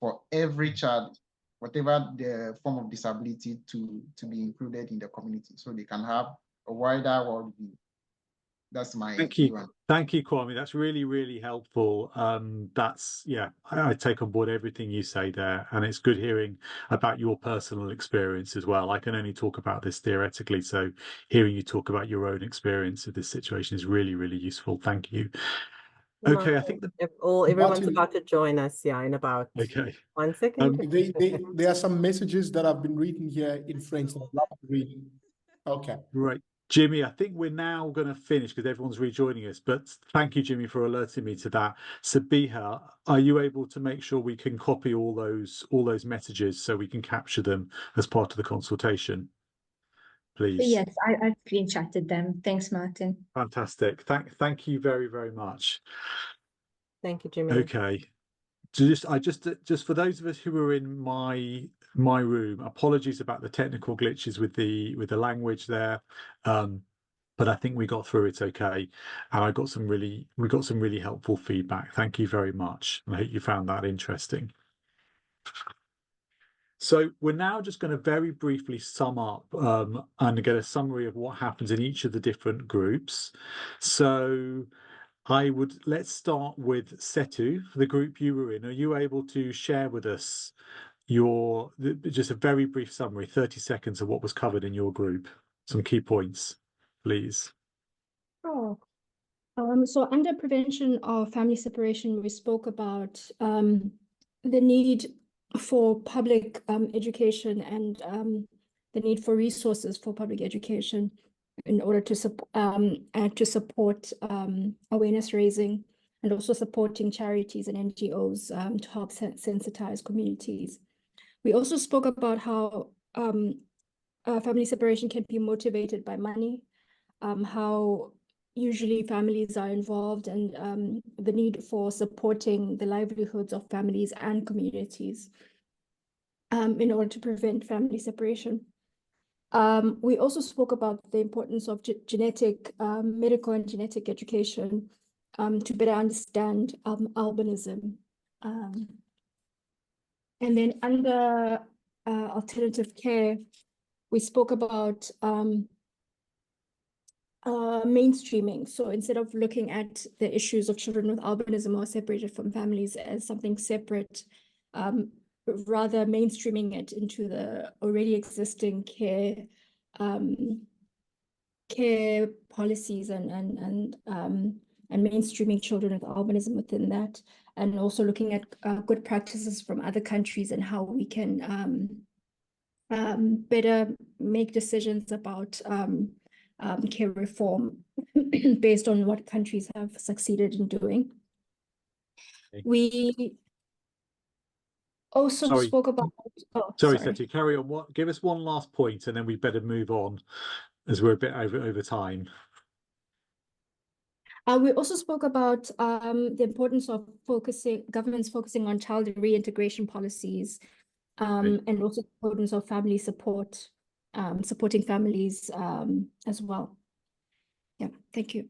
for every child, whatever the form of disability, to be included in the community so they can have a wider worldview. That's my view. Thank you, Kwame. That's really, really helpful. I take on board everything you say there, and it's good hearing about your personal experience as well. I can only talk about this theoretically, so hearing you talk about your own experience of this situation is really, really useful. Thank you. Okay, I think everyone's Martin- about to join us, in about okay. 1 second. There are some messages that have been written here in French that I'd love to read. Okay. Right. Jimmy, I think we're now going to finish because everyone's rejoining us, but thank you, Jimmy, for alerting me to that. Sabiha, are you able to make sure we can copy all those messages so we can capture them as part of the consultation, please? Yes, I screenshotted them. Thanks, Martin. Fantastic. Thank you very, very much. Thank you, Jimmy. Okay. Just for those of us who were in my room, apologies about the technical glitches with the language there, but I think we got through it okay, and we got some really helpful feedback. Thank you very much. I hope you found that interesting. So we're now just going to very briefly sum up and get a summary of what happens in each of the different groups. So let's start with Setu, for the group you were in. Are you able to share with us just a very brief summary, 30 seconds of what was covered in your group? Some key points, please. Sure. So under prevention of family separation, we spoke about the need for public education and the need for resources for public education in order to support awareness raising, and also supporting charities and NGOs to help sensitize communities. We also spoke about how family separation can be motivated by money, how usually families are involved, and the need for supporting the livelihoods of families and communities in order to prevent family separation. We also spoke about the importance of medical and genetic education to better understand albinism. And then under alternative care, we spoke about mainstreaming. So instead of looking at the issues of children with albinism or separated from families as something separate, rather mainstreaming it into the already existing care policies and mainstreaming children with albinism within that, and also looking at good practices from other countries and how we can better make decisions about care reform based on what countries have succeeded in doing. Okay. We also spoke about. Sorry, Setu, carry on. Give us one last point, and then we better move on, as we're a bit over time. We also spoke about the importance of governments focusing on child reintegration policies, and also the importance of family support, supporting families as well. Yeah, thank you.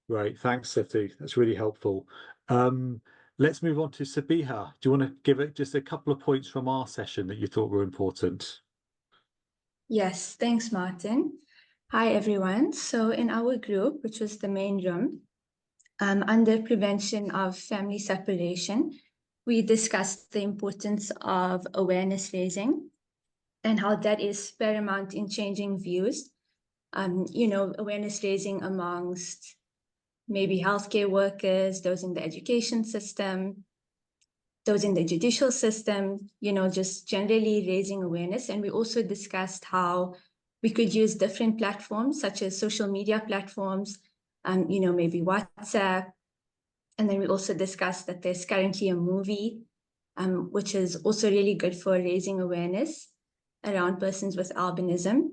Great, thanks, Setu. That's really helpful. Let's move on to Sabiha. Do you want to give it just a couple of points from our session that you thought were important? Yes, thanks, Martin. Hi, everyone. So in our group, which was the main room, under prevention of family separation, we discussed the importance of awareness raising and how that is paramount in changing views. Awareness raising amongst maybe healthcare workers, those in the education system, those in the judicial system, just generally raising awareness. And we also discussed how we could use different platforms, such as social media platforms, maybe WhatsApp. And then we also discussed that there's currently a movie, which is also really good for raising awareness around persons with albinism.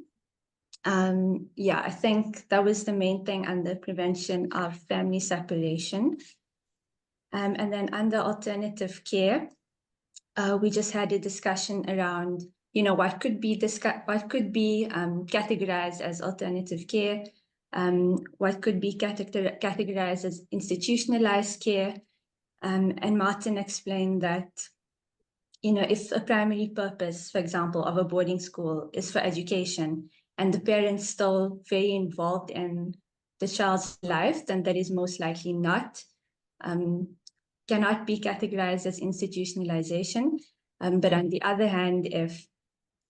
I think that was the main thing under prevention of family separation. And then under alternative care, we just had a discussion around, what could be categorized as alternative care, what could be categorized as institutionalized care. And Martin explained that, if a primary purpose, for example, of a boarding school is for education, and the parents still very involved in the child's life, then that is most likely cannot be categorized as institutionalization. But on the other hand, if,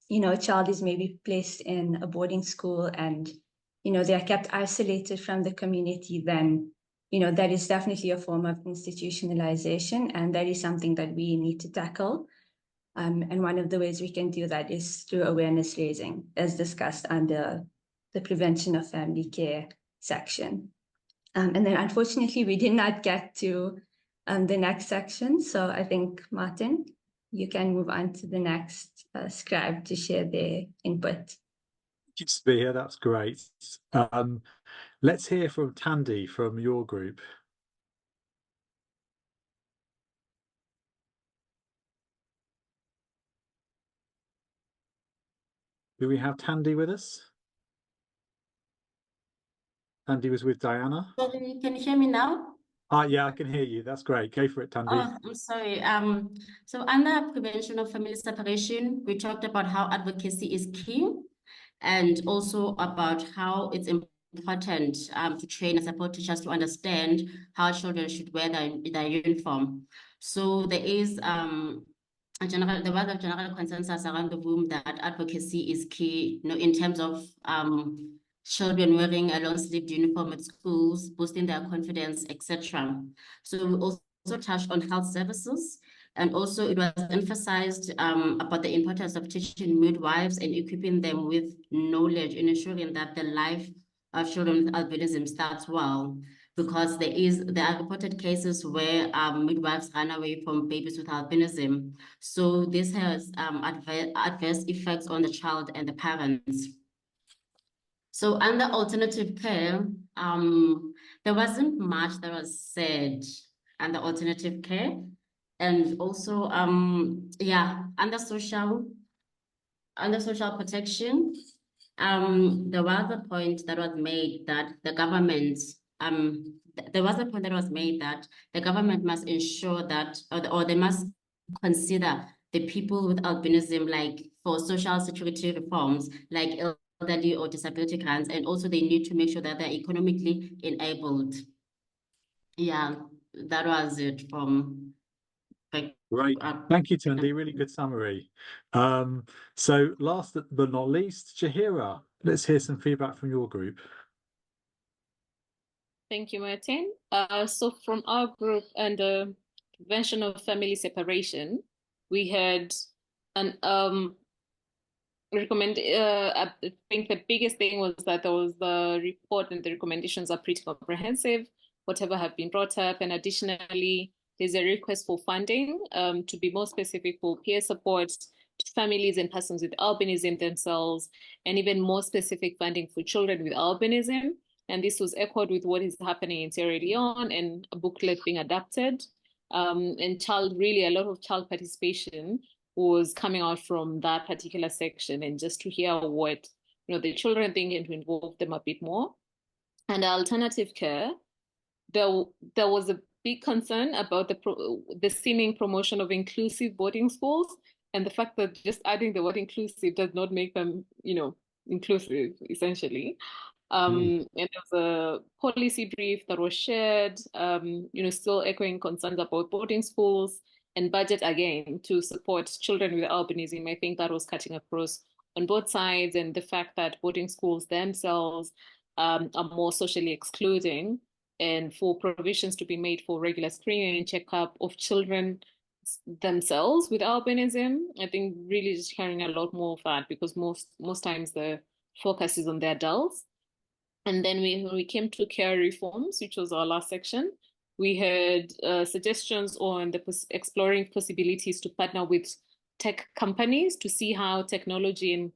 a child is maybe placed in a boarding school and, they are kept isolated from the community, then that is definitely a form of institutionalization, and that is something that we need to tackle. And one of the ways we can do that is through awareness raising, as discussed under the prevention of family care section. And then unfortunately, we did not get to the next section. So I think, Martin, you can move on to the next scribe to share their input. Good to be here. That's great. Let's hear from Tandy from your group. Do we have Tandy with us? Tandy was with Diana. Sorry, can you hear me now? Yeah, I can hear you. That's great. Go for it, Tandy. Oh, I'm sorry. So under prevention of family separation, we talked about how advocacy is key, and also about how it's important to train and support teachers to understand how children should wear their uniform. So there is there was a general consensus around the room that advocacy is key, in terms of children wearing a long-sleeved uniform at schools, boosting their confidence, etc. So we also touched on health services, and also it was emphasized about the importance of teaching midwives and equipping them with knowledge and ensuring that the life of children with albinism starts well, because there are reported cases where midwives run away from babies with albinism. So this has adverse effects on the child and the parents. So under alternative care, there wasn't much that was said under alternative care. And also, under social protection, there was a point that was made that the government, must ensure that, or they must consider the people with albinism, like for social security reforms, like elderly or disability grants, and also they need to make sure that they're economically enabled. Yeah, that was it from. Great. Thank you, Tandy. Really good summary. So last but not least, Jahira, let's hear some feedback from your group. Thank you, Martin. So from our group and the prevention of family separation, we had an I think the biggest thing was that there was the report and the recommendations are pretty comprehensive, whatever have been brought up, and additionally, there's a request for funding to be more specific for peer support to families and persons with albinism themselves, and even more specific funding for children with albinism. And this was echoed with what is happening in Sierra Leone and a booklet being adapted. And a lot of child participation was coming out from that particular section, and just to hear what the children think and to involve them a bit more. And alternative care, there was a big concern about the seeming promotion of inclusive boarding schools, and the fact that just adding the word inclusive does not make them inclusive, essentially. And there was a policy brief that was shared, still echoing concerns about boarding schools and budget again to support children with albinism. I think that was cutting across on both sides, and the fact that boarding schools themselves are more socially excluding, and for provisions to be made for regular screening and checkup of children themselves with albinism. I think really just hearing a lot more of that, because most times the focus is on the adults. And then when we came to care reforms, which was our last section, we had suggestions on exploring possibilities to partner with tech companies to see how technology and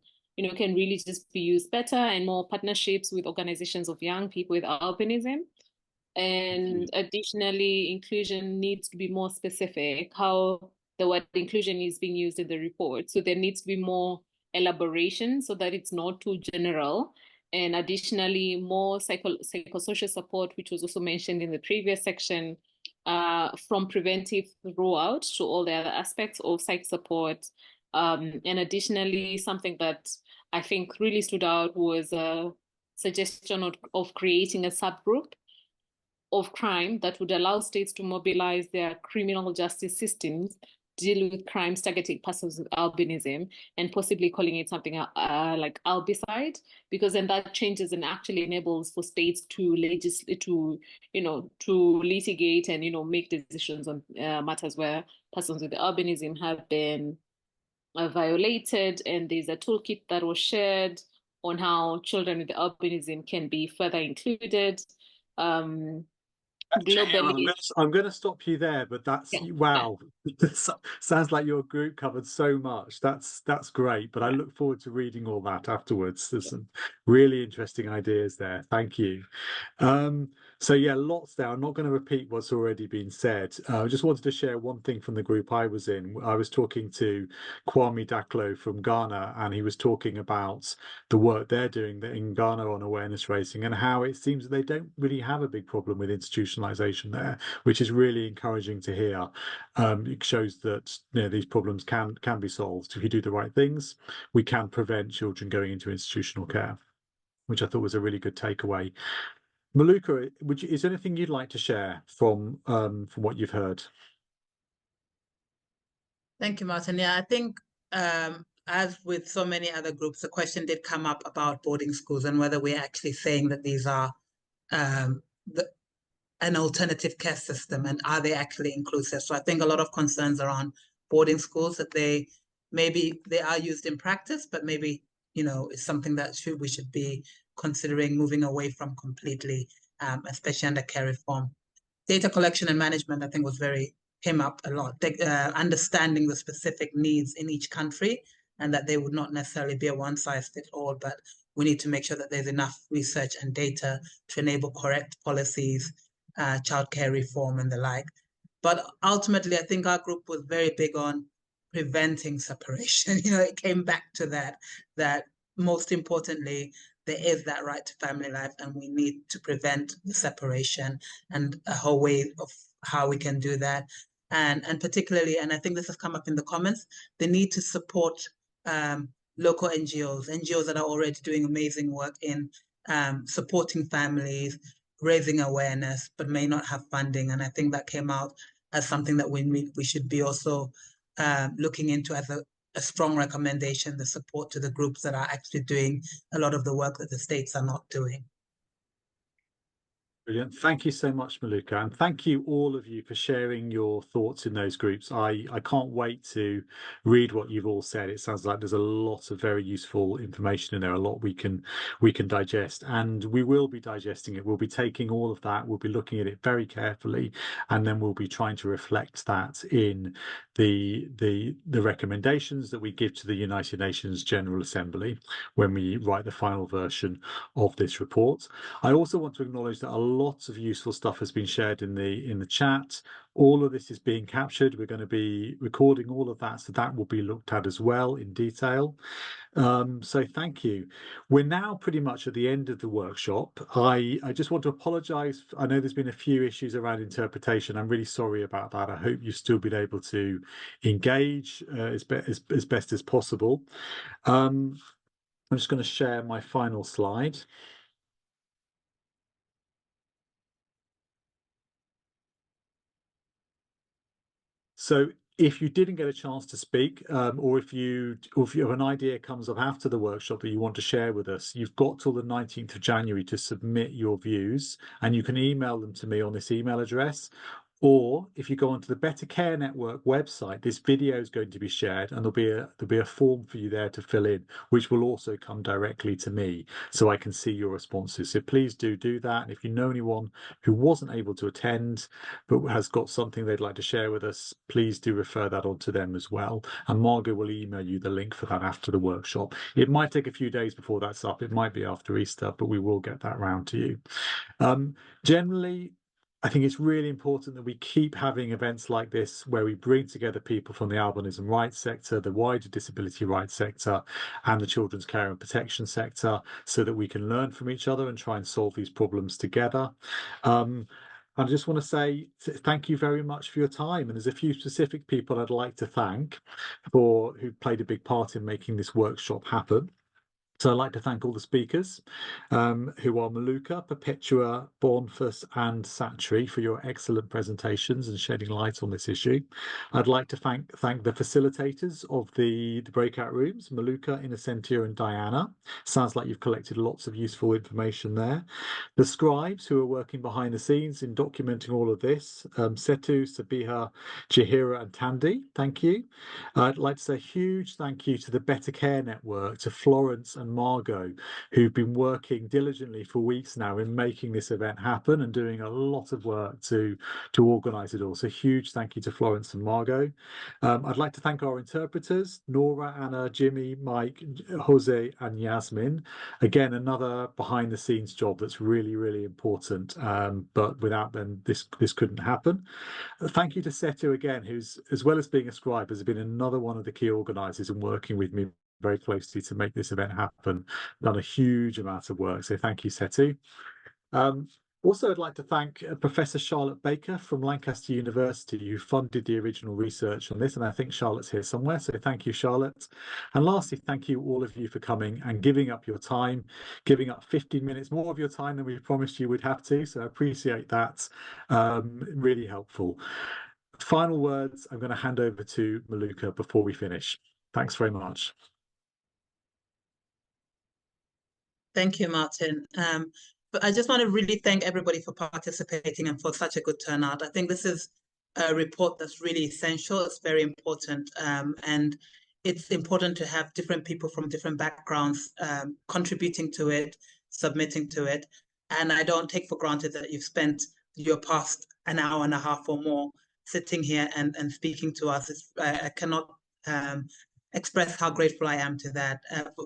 can really just be used better, and more partnerships with organizations of young people with albinism. And additionally, inclusion needs to be more specific, how the word inclusion is being used in the report. So there needs to be more elaboration so that it's not too general. And additionally, more psychosocial support, which was also mentioned in the previous section, from preventive throughout to all the other aspects of psych support. And additionally, something that I think really stood out was a suggestion of creating a subgroup of crime that would allow states to mobilize their criminal justice systems deal with crimes targeting persons with albinism and possibly calling it something like albicide, because then that changes and actually enables for states to legislate, to litigate and make decisions on matters where persons with albinism have been violated. And there's a toolkit that was shared on how children with albinism can be further included. Globally, I'm going to stop you there, but that's wow. Sounds like your group covered so much. That's great, but I look forward to reading all that afterwards. There's some really interesting ideas there. Thank you. So yeah, lots there. I'm not going to repeat what's already been said. I just wanted to share one thing from the group I was in. I was talking to Kwame Daklo from Ghana, and he was talking about the work they're doing in Ghana on awareness raising and how it seems that they don't really have a big problem with institutionalization there, which is really encouraging to hear. It shows that these problems can be solved. If you do the right things, we can prevent children going into institutional care, which I thought was a really good takeaway. Maluka, is there anything you'd like to share from what you've heard? Thank you, Martin. Yeah, I think as with so many other groups, the question did come up about boarding schools and whether we're actually saying that these are an alternative care system and are they actually inclusive. So I think a lot of concerns around boarding schools, that they are used in practice, but maybe it's something that we should be considering moving away from completely, especially under care reform. Data collection and management, I think, came up a lot. Understanding the specific needs in each country, and that they would not necessarily be a one-size-fits-all, but we need to make sure that there's enough research and data to enable correct policies, childcare reform and the like. But ultimately, I think our group was very big on preventing separation. It came back to that most importantly, there is that right to family life, and we need to prevent the separation, and a whole way of how we can do that. And particularly, and I think this has come up in the comments, the need to support local NGOs that are already doing amazing work in supporting families, raising awareness, but may not have funding. And I think that came out as something that we should be also looking into as a strong recommendation, the support to the groups that are actually doing a lot of the work that the states are not doing. Brilliant. Thank you so much, Maluka. And thank you all of you for sharing your thoughts in those groups. I can't wait to read what you've all said. It sounds like there's a lot of very useful information in there, a lot we can digest, and we will be digesting it. We'll be taking all of that. We'll be looking at it very carefully, and then we'll be trying to reflect that in the recommendations that we give to the United Nations General Assembly when we write the final version of this report. I also want to acknowledge that lots of useful stuff has been shared in the chat. All of this is being captured. We're going to be recording all of that, so that will be looked at as well in detail. So thank you. We're now pretty much at the end of the workshop. I just want to apologise. I know there's been a few issues around interpretation. I'm really sorry about that. I hope you've still been able to engage as best as possible. I'm just going to share my final slide. So if you didn't get a chance to speak, or if you have an idea comes up after the workshop that you want to share with us, you've got till the 19th of January to submit your views, and you can email them to me on this email address. Or if you go onto the Better Care Network website, this video is going to be shared, and there'll be a form for you there to fill in, which will also come directly to me, so I can see your responses. So please do that. And if you know anyone who wasn't able to attend but has got something they'd like to share with us, please do refer that on to them as well. And Margot will email you the link for that after the workshop. It might take a few days before that's up. It might be after Easter, but we will get that round to you. Generally, I think it's really important that we keep having events like this where we bring together people from the albinism rights sector, the wider disability rights sector, and the children's care and protection sector, so that we can learn from each other and try and solve these problems together. I just want to say thank you very much for your time. And there's a few specific people I'd like to thank who played a big part in making this workshop happen. So I'd like to thank all the speakers, who are Maluka, Perpetua, Bornfuss and Satri, for your excellent presentations and shedding light on this issue. I'd like to thank the facilitators of the breakout rooms, Maluka, Innocentia and Diana. Sounds like you've collected lots of useful information there. The scribes who are working behind the scenes in documenting all of this, Setu, Sabiha, Jahira and Tandy, thank you. I'd like to say a huge thank you to the Better Care Network, to Florence and Margot, who've been working diligently for weeks now in making this event happen and doing a lot of work to organise it all. So huge thank you to Florence and Margot. I'd like to thank our interpreters, Nora, Anna, Jimmy, Mike, Jose and Yasmin. Again, another behind the scenes job that's really, really important. But without them, this couldn't happen. Thank you to Setu again, who's, as well as being a scribe, has been another one of the key organisers and working with me very closely to make this event happen. Done a huge amount of work, so thank you, Setu. Also, I'd like to thank Professor Charlotte Baker from Lancaster University, who funded the original research on this, and I think Charlotte's here somewhere, so thank you, Charlotte. And lastly, thank you all of you for coming and giving up your time, giving up 15 minutes more of your time than we promised you would have to, so I appreciate that. Really helpful. Final words, I'm going to hand over to Maluka before we finish. Thanks very much. Thank you, Martin. But I just want to really thank everybody for participating and for such a good turnout. I think this is a report that's really essential. It's very important. And it's important to have different people from different backgrounds contributing to it, submitting to it. And I don't take for granted that you've spent your past an hour and a half or more sitting here and speaking to us. I cannot express how grateful I am to that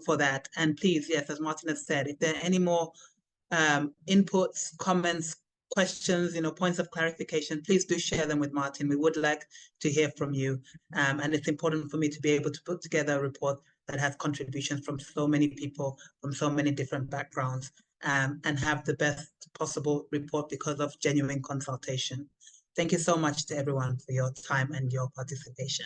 for that. And please, yes, as Martin has said, if there are any more inputs, comments, questions, points of clarification, please do share them with Martin. We would like to hear from you. And it's important for me to be able to put together a report that has contributions from so many people, from so many different backgrounds, and have the best possible report because of genuine consultation. Thank you so much to everyone for your time and your participation.